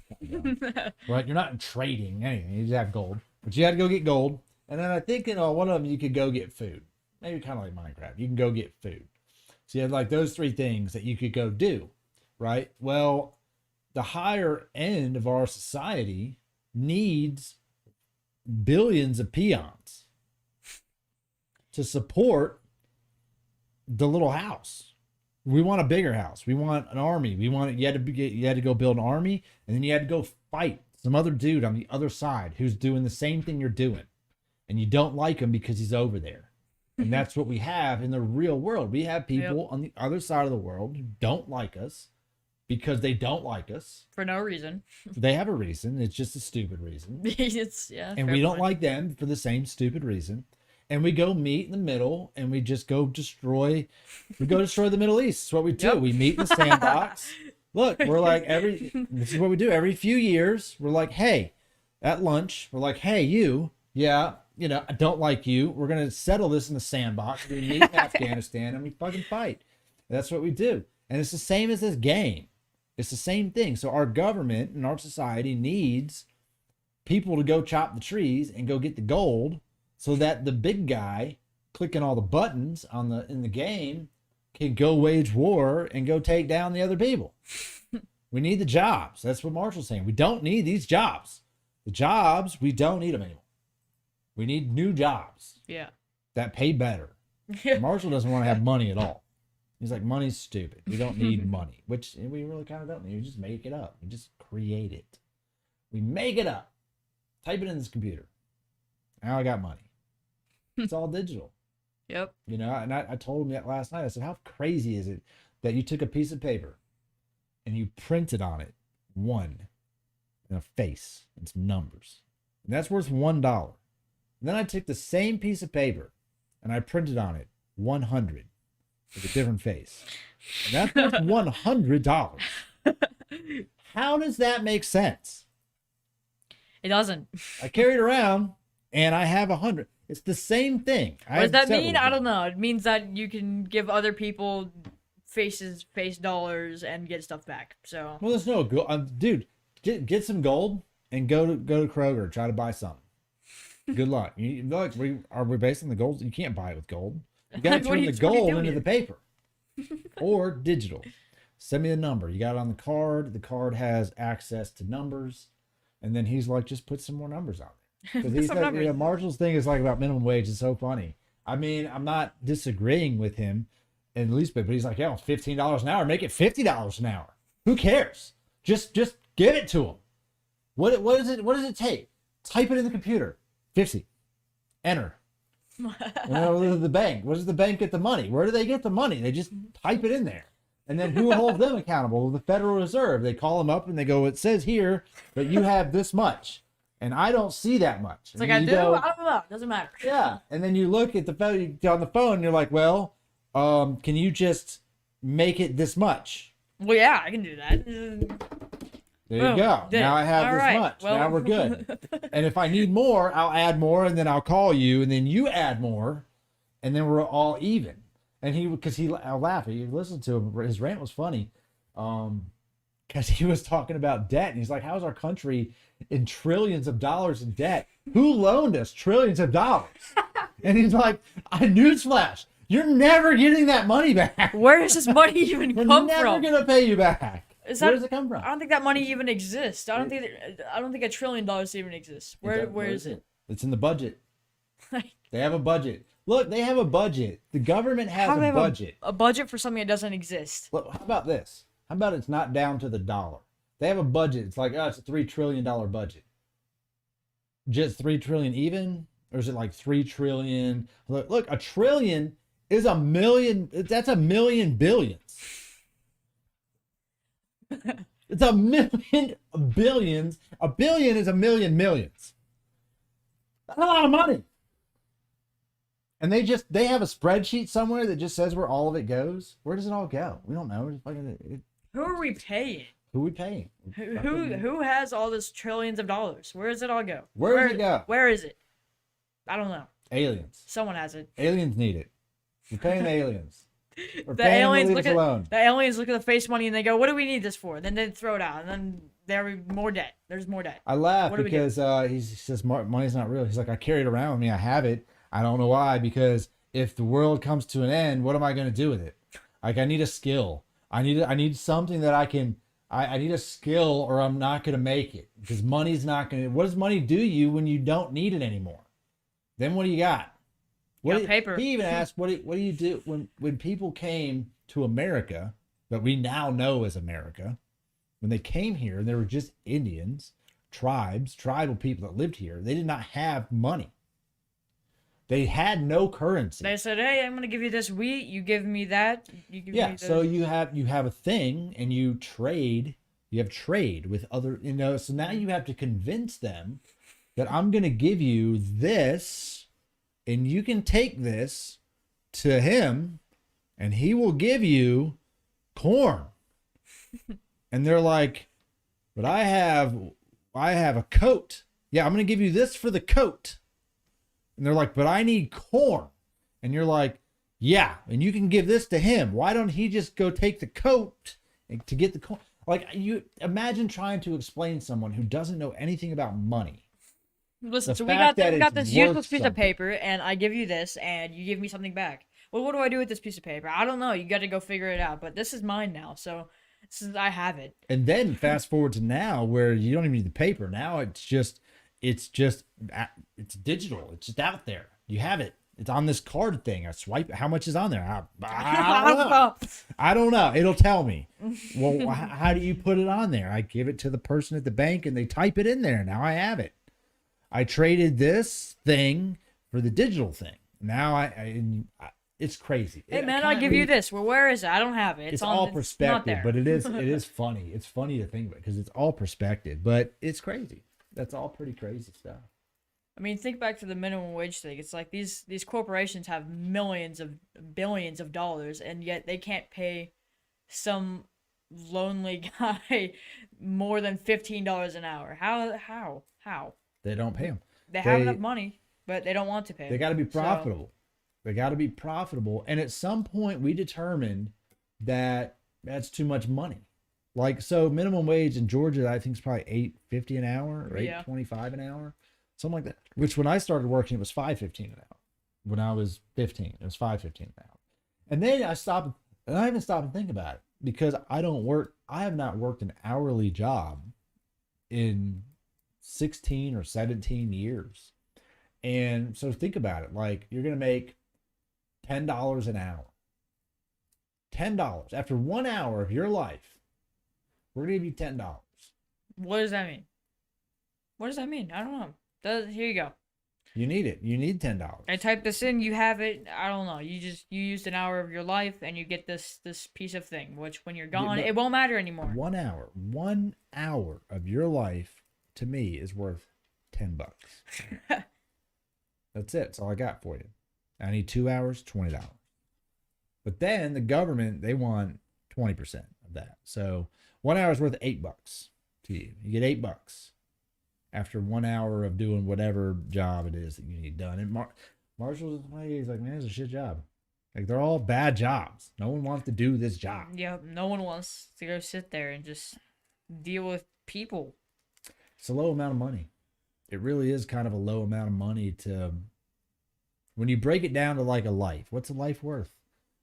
Right? You're not trading anything. You just have gold. But you had to go get gold. And then I think one of them you could go get food. Maybe kind of like Minecraft. You can go get food. So you had like those three things that you could go do, right? Well, the higher end of our society needs billions of peons to support the little house. We want a bigger house. We want an army. You had to go build an army, and then you had to go fight some other dude on the other side who's doing the same thing you're doing, and you don't like him because he's over there. And that's what we have in the real world. We have people on the other side of the world who don't like us because they don't like us For no reason. They have a reason. It's just a stupid reason. And we don't like them for the same stupid reason. And we go meet in the middle, and we just go destroy the Middle East. It's what we do. Yep. We meet in the sandbox. Look, we're like this is what we do every few years. We're like, hey, at lunch, we're like, hey, I don't like you. We're going to settle this in the sandbox. We meet in Afghanistan, and we fucking fight. That's what we do. And it's the same as this game. It's the same thing. So our government and our society needs people to go chop the trees and go get the gold, so that the big guy clicking all the buttons in the game can go wage war and go take down the other people. We need the jobs. That's what Marshall's saying. We don't need these jobs. The jobs, we don't need them anymore. We need new jobs. Yeah. That pay better. Marshall doesn't want to have money at all. He's like, money's stupid. We don't need money, which we really kind of don't need. We just make it up. We just create it. We make it up. Type it in this computer. Now I got money. It's all digital. Yep. And I told him that last night. I said, how crazy is it that you took a piece of paper and you printed on it 1 and a face and some numbers, and that's worth $1. And then I took the same piece of paper and I printed on it 100 with a different face, and that's worth $100. How does that make sense? It doesn't. I carry it around and I have 100. It's the same thing. What does that mean? I don't know. It means that you can give other people face dollars and get stuff back. So. Well, there's no gold, dude. Get some gold and go to Kroger. Try to buy something. Good luck. Are we based on the gold? You can't buy it with gold. You got to turn the gold into the paper or digital. Send me the number. You got it on the card. The card has access to numbers, and then he's like, just put some more numbers on there. Because Marshall's thing is like about minimum wage. It's so funny. I mean, I'm not disagreeing with him in the least bit, but he's like, yeah, $15 an hour. Make it $50 an hour. Who cares? Just give it to him. What does it take? Type it in the computer. 50. enter. The bank. Where does the bank get the money? Where do they get the money? They just type it in there. And then who holds them accountable? The Federal Reserve. They call them up and they go, it says here that you have this much. And I don't see that much. It's like, I do? I don't know. It doesn't matter. Yeah. And then you look at on the phone and you're like, well, can you just make it this much? Well, yeah, I can do that. There you go. Now I have this much. Well, now we're good. And if I need more, I'll add more, and then I'll call you, and then you add more, and then we're all even. And I'll laugh. You listen to him. His rant was funny, because he was talking about debt, and he's like, "How's our country in trillions of dollars in debt? Who loaned us trillions of dollars?" And he's like, "Newsflash, you're never getting that money back. Where does this money even come from? We're never gonna pay you back." Where does it come from? I don't think that money even exists. I don't think $1 trillion even exists. Where is it? It's in the budget. They have a budget. Look, they have a budget. The government has a budget. A budget for something that doesn't exist. Look, how about this? How about it's not down to the dollar? They have a budget. It's like, it's a $3 trillion budget. Just 3 trillion even? Or is it like 3 trillion? Look, a trillion is a million. That's a million billions. It's a million billions. A billion is a million millions. That's a lot of money. And they have a spreadsheet somewhere that just says where all of it goes. Where does it all go? We don't know. Who are we paying? Who are we paying? Who has all this trillions of dollars? Where does it all go? Where does it go? Where is it? I don't know. Aliens. Someone has it. Aliens need it. We're paying the aliens. The aliens look at the face money and they go, "What do we need this for?" Then they throw it out, and then there's more debt. There's more debt. I laugh because he says money's not real. He's like, I carry it around with me. I have it. I don't know why. Because if the world comes to an end, what am I going to do with it? Like, I need a skill. I need something that I can. I need a skill, or I'm not going to make it. Because money's not going to. What does money do you when you don't need it anymore? Then what do you got? Paper. He even asked, what do you do when people came to America, that we now know as America, when they came here and they were just Indians, tribal people that lived here, they did not have money. They had no currency. They said, "Hey, I'm going to give you this wheat. You give me that. You give me this." So you have a thing, and you trade. You have trade with other, so now you have to convince them that I'm going to give you this, and you can take this to him, and he will give you corn. And they're like, "But I have a coat. Yeah, I'm going to give you this for the coat." And they're like, "But I need corn." And you're like, "Yeah, and you can give this to him. Why don't he just go take the coat to get the corn?" Like, you imagine trying to explain to someone who doesn't know anything about money. Listen, so we got this useless piece of paper, and I give you this, and you give me something back. Well, what do I do with this piece of paper? I don't know. You got to go figure it out. But this is mine now, so I have it. And then fast forward to now, where you don't even need the paper. Now it's digital. It's just out there. You have it. It's on this card thing. I swipe. How much is on there? I don't know. It'll tell me. Well, how do you put it on there? I give it to the person at the bank, and they type it in there. Now I have it. I traded this thing for the digital thing. Now it's crazy. Hey man, I'll give you this. Well, where is it? I don't have it. It's all perspective, but it is funny. It's funny to think about because it's all perspective, but it's crazy. That's all pretty crazy stuff. I mean, think back to the minimum wage thing. It's like these corporations have billions of dollars, and yet they can't pay some lonely guy more than $15 an hour. How? They don't pay them. They have enough money, but they don't want to pay. They got to be profitable. They got to be profitable. And at some point, we determined that that's too much money. Like, so minimum wage in Georgia, I think is probably $8.50 an hour or $8.25 an hour, something like that. Which when I started working, it was $5.15 an hour. When I was 15, it was $5.15 an hour. And then I stopped, and I haven't stopped and think about it because I have not worked an hourly job in 16 or 17 years. And so think about it. Like, you're going to make $10 an hour. $10 after 1 hour of your life. We're going to give you $10. What does that mean? What does that mean? I don't know. Here you go. You need it. You need $10. I type this in, you have it. I don't know. You used an hour of your life, and you get this piece of thing. Which when you're gone, it won't matter anymore. 1 hour, 1 hour of your life to me is worth $10. That's it. That's all I got for you. I need 2 hours, $20. But then the government, they want 20% of that. So 1 hour is worth $8 to you. You get $8 after 1 hour of doing whatever job it is that you need done. And Marshall's he's like, man, it's a shit job. Like, they're all bad jobs. No one wants to do this job. Yeah, no one wants to go sit there and just deal with people. It's a low amount of money. It really is kind of a low amount of money to, when you break it down to like a life. What's a life worth?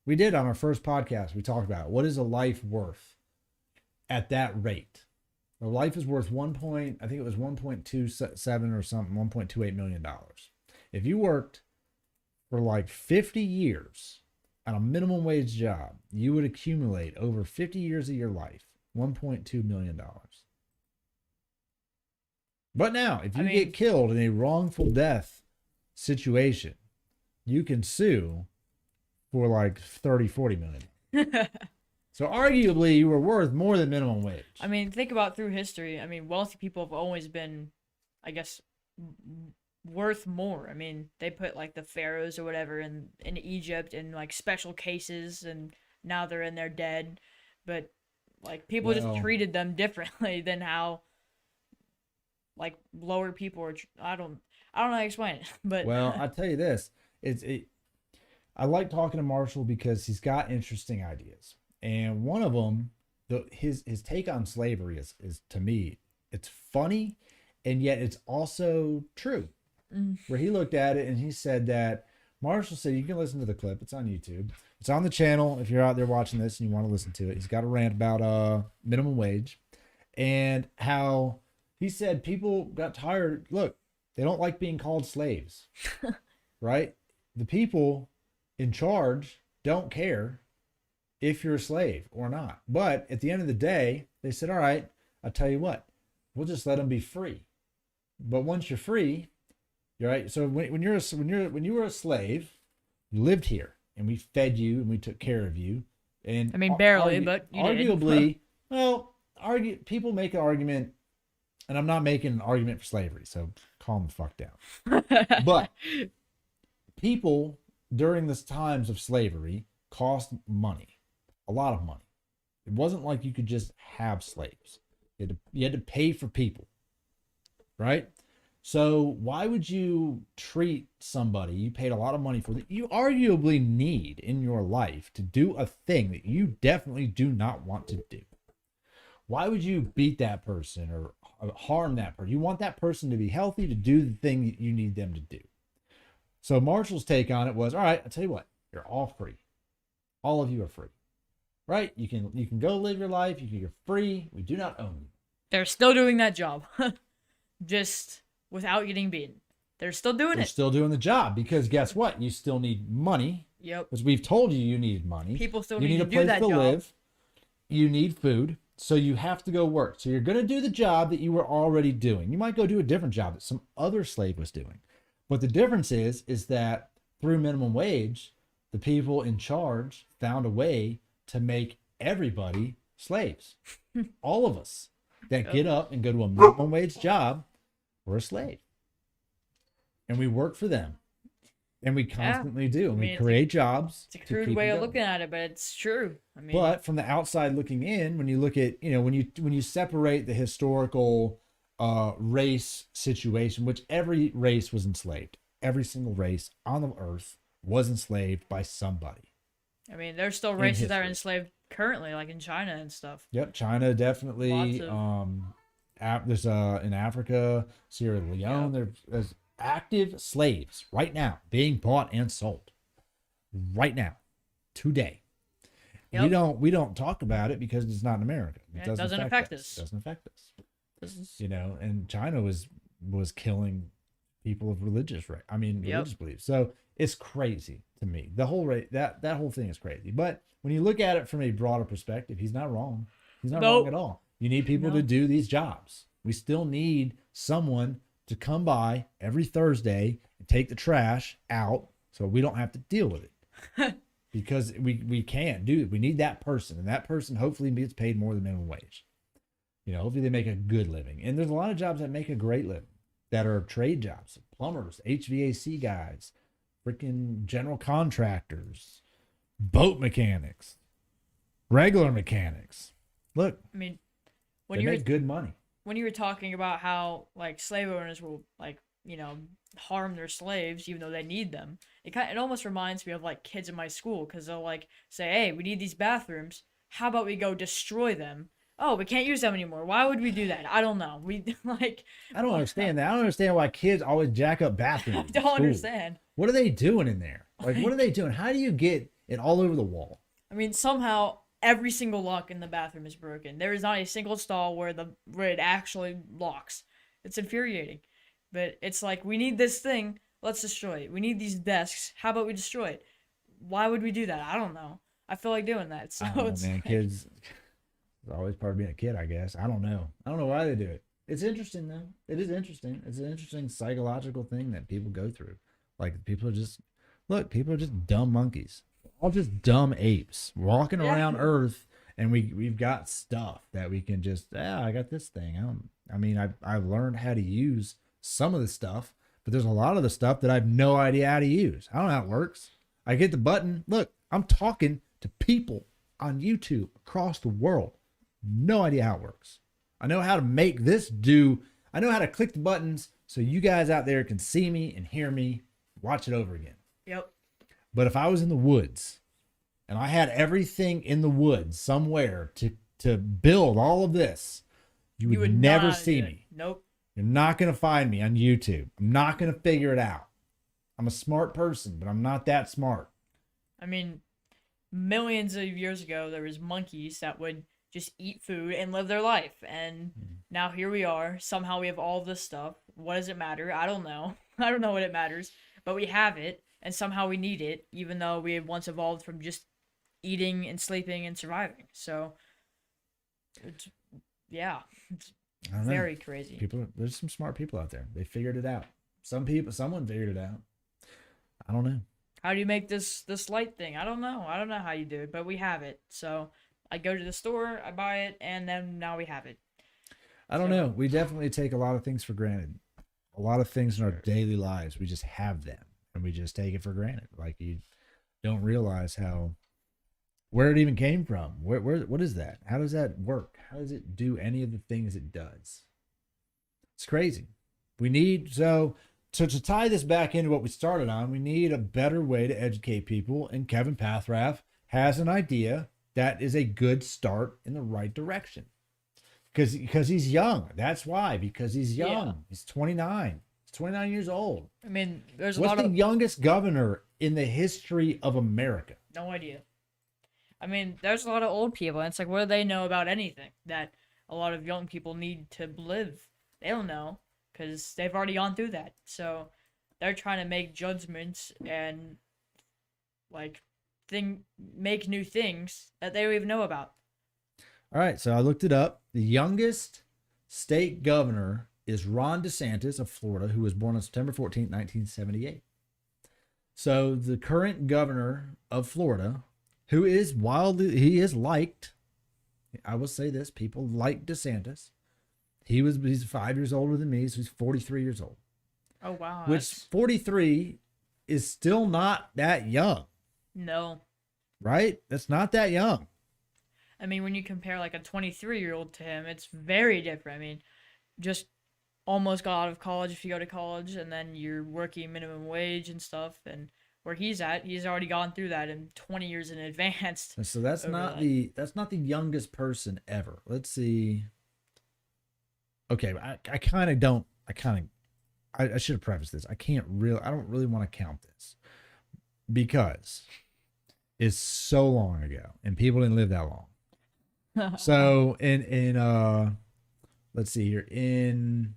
We did on our first podcast. We talked about what is a life worth at that rate. A life is worth I think it was 1.27 or something, $1.28 million. If you worked for like 50 years on a minimum wage job, you would accumulate over 50 years of your life, $1.2 million. But now, if you get killed in a wrongful death situation, you can sue for like 40 million. So arguably you were worth more than minimum wage. I mean, think about through history. I mean, wealthy people have always been, I guess, worth more. I mean, they put like the pharaohs or whatever in Egypt in like special cases, and now they're in there dead. But like people just treated them differently than how like lower people are. I don't know how to explain it. But I'll tell you this: I like talking to Marshall because he's got interesting ideas. And one of them, his take on slavery is to me, it's funny, and yet it's also true. Where he looked at it and he said that, Marshall said, you can listen to the clip. It's on YouTube. It's on the channel if you're out there watching this and you want to listen to it. He's got a rant about minimum wage and how he said people got tired. Look, they don't like being called slaves, right? The people in charge don't care if you're a slave or not. But at the end of the day, they said, all right, I'll tell you what, we'll just let them be free. But once you're free, you're right. So when you were a slave, you lived here and we fed you and we took care of you. And I mean, barely, but you arguably, people make an argument, and I'm not making an argument for slavery, so calm the fuck down. But people during this times of slavery cost money. A lot of money. It wasn't like you could just have slaves. You had to pay for people, right? So why would you treat somebody you paid a lot of money for that you arguably need in your life to do a thing that you definitely do not want to do? Why would you beat that person or harm that person? You want that person to be healthy, to do the thing that you need them to do. So Marshall's take on it was, all right, I'll tell you what, you're all free. All of you are free. Right? You can go live your life. You're free. We do not own you. They're still doing that job. Just without getting beaten. They're still doing it. They're still doing the job because guess what? You still need money. Yep. Because we've told you needed money. People still need to do that job. You need a place to live. You need food. So you have to go work. So you're going to do the job that you were already doing. You might go do a different job that some other slave was doing. But the difference is that through minimum wage, the people in charge found a way to make everybody slaves. All of us that get up and go to a minimum wage job, we're a slave. And we work for them. And we constantly do. And we create jobs. It's a crude way of looking at it, but it's true. I mean, but from the outside looking in, when you look at, when you separate the historical race situation, which every race was enslaved. Every single race on the earth was enslaved by somebody. I mean, there's still races that are enslaved currently, like in China and stuff. Yep, China definitely. There's in Africa, Sierra Leone. There's active slaves right now being bought and sold. Right now, today. Yep. We don't talk about it because it's not in America. It doesn't affect us. It doesn't affect us. And China was killing people of religious beliefs. So it's crazy to me. The whole that whole thing is crazy. But when you look at it from a broader perspective, he's not wrong. He's not wrong at all. You need people to do these jobs. We still need someone to come by every Thursday and take the trash out so we don't have to deal with it. Because we can't do it. We need that person, and that person hopefully gets paid more than minimum wage. Hopefully they make a good living. And there's a lot of jobs that make a great living that are trade jobs, plumbers, HVAC guys, freaking general contractors, boat mechanics, regular mechanics. Look, I mean, they make good money. When you were talking about how like slave owners will like, harm their slaves even though they need them, it almost reminds me of like kids in my school, because they'll like say, hey, we need these bathrooms, how about we go destroy them? Oh, we can't use them anymore. Why would we do that? I don't know. We like. I don't understand that. I don't understand why kids always jack up bathrooms. I don't understand. What are they doing in there? Like, what are they doing? How do you get it all over the wall? I mean, somehow every single lock in the bathroom is broken. There is not a single stall where it actually locks. It's infuriating. But it's like, we need this thing, let's destroy it. We need these desks, how about we destroy it? Why would we do that? I don't know. I feel like doing that. So it's man, like, kids. It's always part of being a kid, I guess. I don't know. I don't know why they do it. It's interesting though. It is interesting. It's an interesting psychological thing that people go through. Like, people are just dumb monkeys. All just dumb apes walking around Earth, and we've got stuff that we can just, I got this thing. I've learned how to use some of the stuff, but there's a lot of the stuff that I have no idea how to use. I don't know how it works. I get the button. Look, I'm talking to people on YouTube across the world. No idea how it works. I know how to make this do. I know how to click the buttons so you guys out there can see me and hear me, watch it over again. Yep. But if I was in the woods and I had everything in the woods somewhere to build all of this, you would never see me. Nope. You're not going to find me on YouTube. I'm not going to figure it out. I'm a smart person, but I'm not that smart. I mean, millions of years ago, there was monkeys that would just eat food and live their life. And now here we are. Somehow we have all this stuff. What does it matter? I don't know. I don't know what it matters. But we have it, and somehow we need it, even though we had once evolved from just eating and sleeping and surviving. So, it's very crazy. There's some smart people out there. They figured it out. Someone figured it out. I don't know. How do you make this light thing? I don't know. I don't know how you do it, but we have it. So I go to the store, I buy it, and then now we have it. I don't know. We definitely take a lot of things for granted. A lot of things in our daily lives, we just have them, and we just take it for granted. Like, you don't realize where it even came from. What is that? How does that work? How does it do any of the things it does? It's crazy. We need, to tie this back into what we started on, we need a better way to educate people, and Kevin Pathrath has an idea that is a good start in the right direction. Because he's young. That's why. Because he's young. Yeah. He's 29. He's 29 years old. I mean, there's What's the youngest governor in the history of America? No idea. I mean, there's a lot of old people, and it's like, what do they know about anything that a lot of young people need to live? They don't know, because they've already gone through that. So they're trying to make judgments and, like, make new things that they don't even know about. All right, so I looked it up. The youngest state governor is Ron DeSantis of Florida, who was born on September 14th, 1978. So the current governor of Florida, who is he is liked. I will say this, people like DeSantis. He's 5 years older than me, so he's 43 years old. Oh, wow. Which 43 is still not that young. No. Right? That's not that young. I mean, when you compare like a 23-year-old to him, it's very different. I mean, just almost got out of college if you go to college, and then you're working minimum wage and stuff, and where he's at, he's already gone through that in 20 years in advance. So that's not the youngest person ever. Let's see. Okay, I should have prefaced this. I don't really want to count this because it's so long ago and people didn't live that long. So in let's see here, in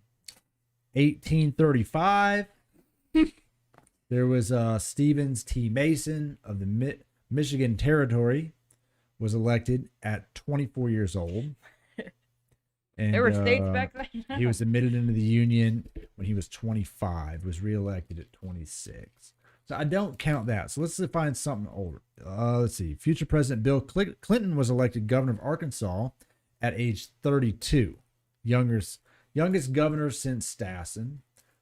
1835 there was Stevens T. Mason of the Michigan Territory was elected at 24 years old. And there were states back then. he was admitted into the Union when he was 25, was reelected at 26. So I don't count that. So let's find something older. Let's see. Future President Bill Clinton was elected governor of Arkansas at age 32. Youngest governor since Stassen.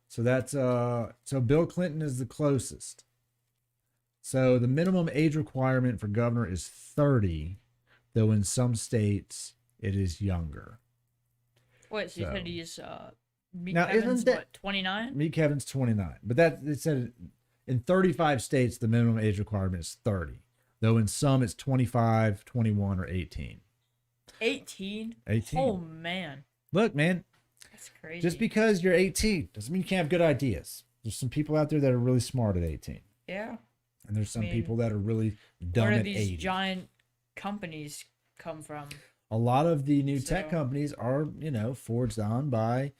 So that's so Bill Clinton is the closest. So the minimum age requirement for governor is 30, though in some states it is younger. Wait, so you said he's Meek Now, Kevin's isn't that- what, 29? Meek Kevin's 29. But that it said in 35 states the minimum age requirement is 30, though in some it's 25, 21, or 18. 18? 18. Oh man, Look, man, that's crazy. just because you're 18 doesn't mean you can't have good ideas. There's some people out there that are really smart at 18. Yeah. And there's some I mean, people that are really dumb Where do at these 80. giant companies come from? A lot of the new tech So- companies are, forged on by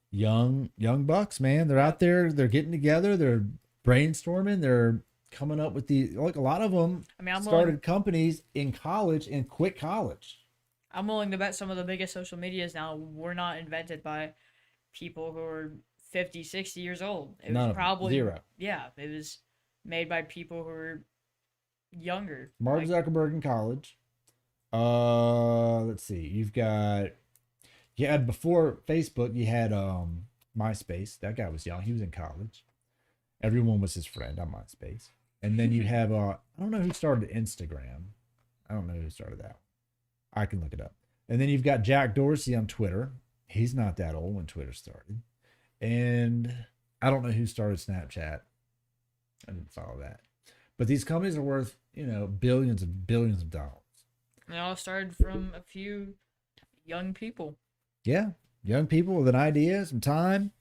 young bucks, man. They're out there, they're getting together, they're brainstorming, they're coming up with a lot of them I mean, started companies in college and quit college. I'm willing to bet some of the biggest social medias now were not invented by people who are 50, 60 years old. It None was of them. probably Zero. Yeah, it was made by people who were younger. Mark Like, Zuckerberg in college. Let's see. You had before Facebook, you had MySpace. That guy was young. He was in college. Everyone was his friend on MySpace. And then you have I don't know who started Instagram. I don't know who started that. I can look it up. And then you've got Jack Dorsey on Twitter. He's not that old when Twitter started. And I don't know who started Snapchat. I didn't follow that. But these companies are worth, billions and billions of dollars. They all started from a few young people. Yeah. Young people with an idea, some time.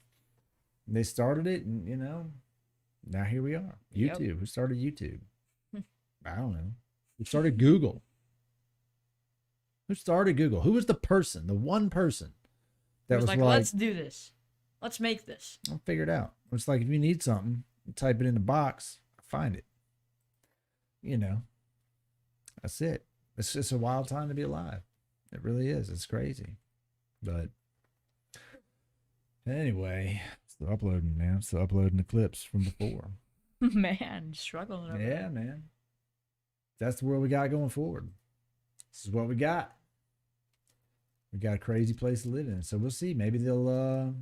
And they started it and, now here we are. Yep. YouTube. Who started YouTube? I don't know. Who started Google? Who started Google? Who was the one person that It was was like, like, let's do this. Let's make this. I'll figure it out. It's like if you need something, you type it in the box, find it. That's it. It's just a wild time to be alive. It really is. It's crazy. But anyway, still uploading, man. Still uploading the clips from before. Man, struggling over Yeah, there. man. That's the world we got going forward. This is what we got. We got a crazy place to live in. So we'll see. Maybe they'll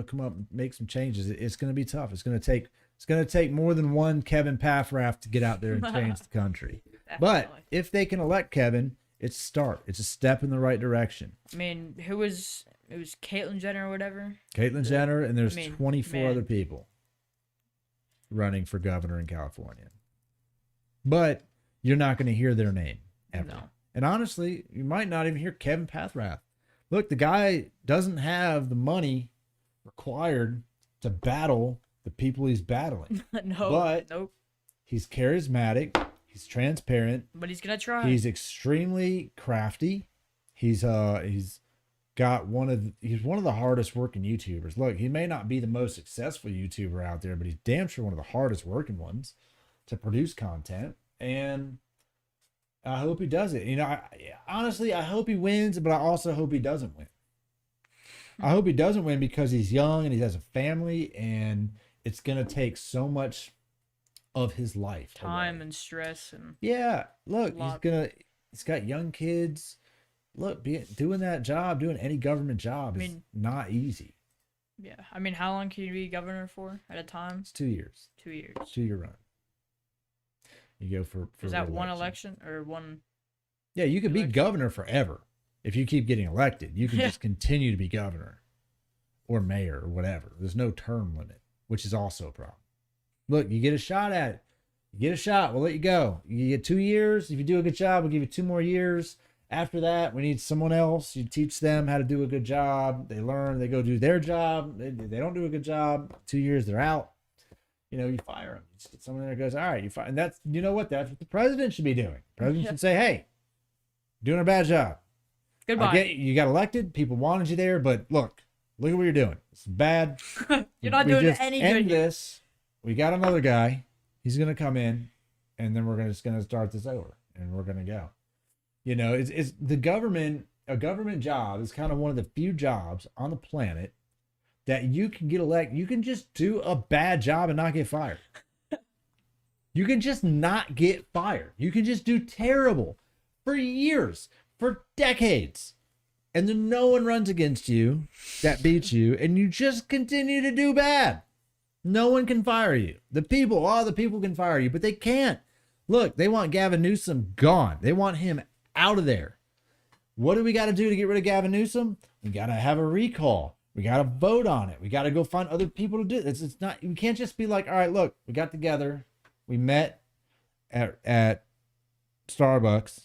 come up and make some changes. It's going to be tough. It's going to take more than one Kevin Paffrath to get out there and change the country. But Definitely. if they can elect Kevin, it's a start. It's a step in the right direction. I mean, it was Caitlyn Jenner or whatever. Caitlyn Jenner, and there's 24 man. other people running for governor in California. But you're not going to hear their name ever. No. And honestly, you might not even hear Kevin Paffrath. Look, the guy doesn't have the money required to battle the people he's battling. No. But- Nope. He's charismatic. He's transparent. But he's gonna try. He's extremely crafty. He's got one of the hardest working YouTubers. Look, he may not be the most successful YouTuber out there, but he's damn sure one of the hardest working ones to produce content. And I hope he does it. Honestly, I hope he wins, but I also hope he doesn't win. I hope he doesn't win because he's young and he has a family, and it's gonna take so much of his life, Time away. and stress and Yeah, look, Lot. he's got young kids. Look, doing that job, doing any government job is not easy. yeah. I mean, how long can you be governor for at a time? It's 2 years. 2 years. 2-year run. You go for Is that one election or one? Yeah, you could be election? governor forever if you keep getting elected. You can Yeah. just continue to be governor or mayor or whatever. There's no term limit, which is also a problem. Look, you get a shot at it. You get a shot, we'll let you go. You get 2 years. If you do a good job, we'll give you 2 more years. After that, we need someone else. You teach them how to do a good job. They learn, they go do their job. They don't do a good job. 2 years, they're out. You fire them. Someone there goes, all right, you fire. And that's, what the president should be doing. The president should say, hey, you're doing a bad job. Goodbye. I get you got elected. People wanted you there, but look at what you're doing. It's bad. You're not We doing just any end good here. this. We got another guy. He's gonna come in, and then we're just gonna start this over, and we're gonna go. It's the government. A government job is kind of one of the few jobs on the planet that you can get elected. You can just do a bad job and not get fired. You can just not get fired. You can just do terrible for years, for decades. And then no one runs against you that beats you, and you just continue to do bad. No one can fire you. The people can fire you, but they can't. Look, they want Gavin Newsom gone. They want him out of there. What do we got to do to get rid of Gavin Newsom? We got to have a recall. We got to vote on it. We got to go find other people to do it. It's not, we can't just be like, all right, look, we got together. We met at Starbucks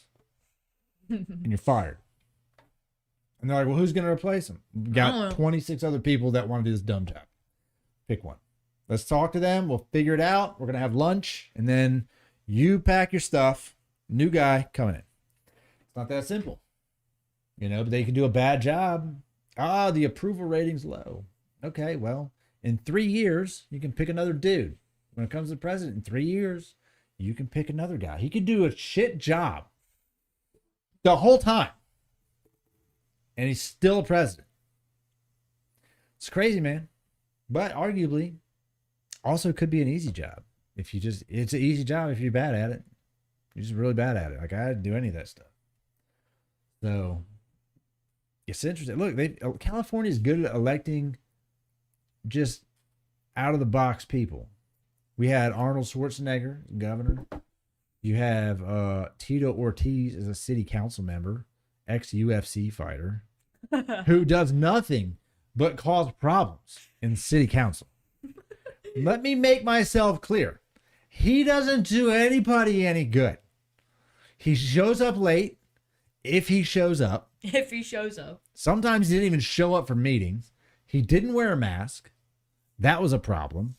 and you're fired. And they're like, well, who's going to replace him? We got 26 other people that want to do this dumb job. Pick one. Let's talk to them. We'll figure it out. We're going to have lunch. And then you pack your stuff. New guy coming in. It's not that simple. You know, but they can do a bad job. The approval rating's low. Okay, well, in 3 years, you can pick another dude. When it comes to the president, in 3 years, you can pick another guy. He could do a shit job the whole time. And he's still a president. It's crazy, man. But arguably, also could be an easy job. If you just, it's an easy job if you're bad at it. You're just really bad at it. Like, I didn't do any of that stuff. So, it's interesting. Look, California is good at electing just out of the box people. We had Arnold Schwarzenegger, governor. You have Tito Ortiz as a city council member, ex-UFC fighter, who does nothing but cause problems in city council. Let me make myself clear. He doesn't do anybody any good. He shows up late, if he shows up. If he shows up. Sometimes he didn't even show up for meetings. He didn't wear a mask. That was a problem.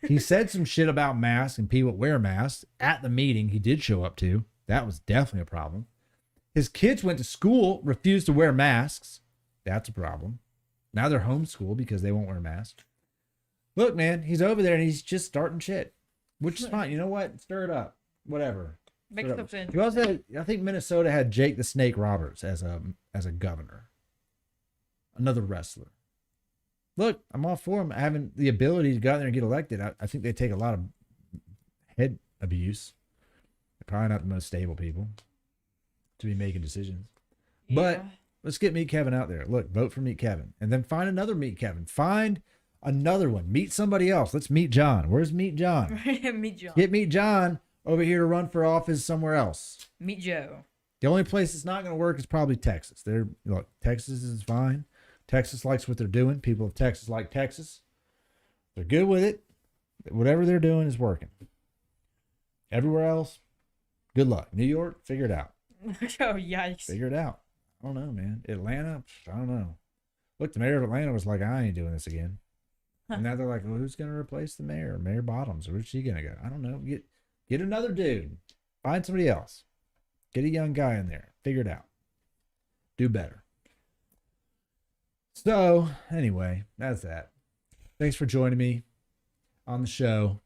He said some shit about masks and people wear masks at the meeting he did show up to. That was definitely a problem. His kids went to school, refused to wear masks. That's a problem. Now they're homeschooled because they won't wear masks. Look, man, he's over there and he's just starting shit, which is fine. You know what? Stir it up. Whatever. Make something. You also had, I think Minnesota had Jake the Snake Roberts as a governor. Another wrestler. Look, I'm all for him having the ability to go out there and get elected. I think they take a lot of head abuse. They're probably not the most stable people to be making decisions. Yeah. But let's get Meet Kevin out there. Look, vote for Meet Kevin. And then find another Meet Kevin. Find another one. Meet somebody else. Let's meet John. Where's Meet John? Meet John. Get Meet John over here to run for office somewhere else. Meet Joe. The only place it's not going to work is probably Texas. Look, Texas is fine. Texas likes what they're doing. People of Texas like Texas. They're good with it. Whatever they're doing is working. Everywhere else, good luck. New York, figure it out. Oh, yikes. Figure it out. I don't know, man. Atlanta, I don't know. Look, the mayor of Atlanta was like, I ain't doing this again. And now they're like, well, who's going to replace the mayor? Mayor Bottoms. Where's she going to go? I don't know. Get another dude. Find somebody else. Get a young guy in there. Figure it out. Do better. So, anyway, that's that. Thanks for joining me on the show.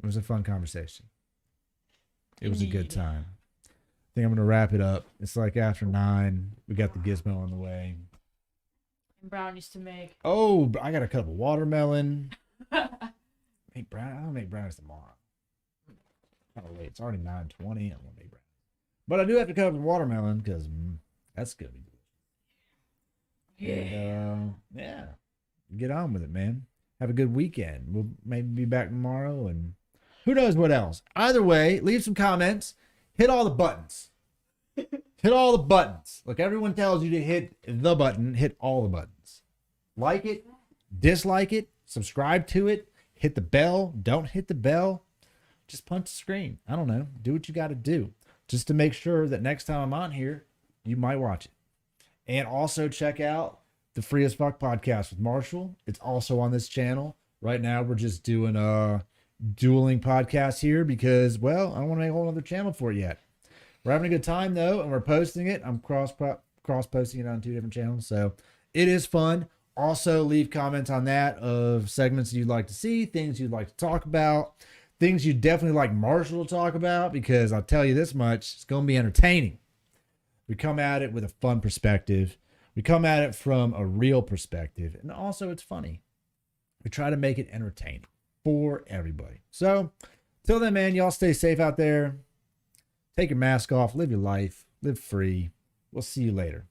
It was a fun conversation. It was a good time. I think I'm going to wrap it up. It's like after 9. We got the gizmo on the way. And brownies to make. Oh, I got a cup of watermelon. I'll make brownies tomorrow. Kind of late. It's already 9:20. I don't want to make brownies. But I do have to cut up the watermelon because that's good. Yeah. Yeah. Get on with it, man. Have a good weekend. We'll maybe be back tomorrow and who knows what else. Either way, leave some comments. Hit all the buttons. Hit all the buttons. Look, everyone tells you to hit the button. Hit all the buttons. Like it. Dislike it. Subscribe to it. Hit the bell. Don't hit the bell. Just punch the screen. I don't know. Do what you got to do. Just to make sure that next time I'm on here, you might watch it. And also check out the Free as Fuck podcast with Marshall. It's also on this channel. Right now, we're just doing a dueling podcast here because, well, I don't want to make a whole other channel for it yet. We're having a good time, though, and we're posting it. I'm cross-posting it on 2 different channels, so it is fun. Also, leave comments on that of segments you'd like to see, things you'd like to talk about, things you'd definitely like Marshall to talk about, because I'll tell you this much, it's going to be entertaining. We come at it with a fun perspective. We come at it from a real perspective. And also, it's funny. We try to make it entertaining for everybody. So, till then, man, y'all stay safe out there. Take your mask off. Live your life. Live free. We'll see you later.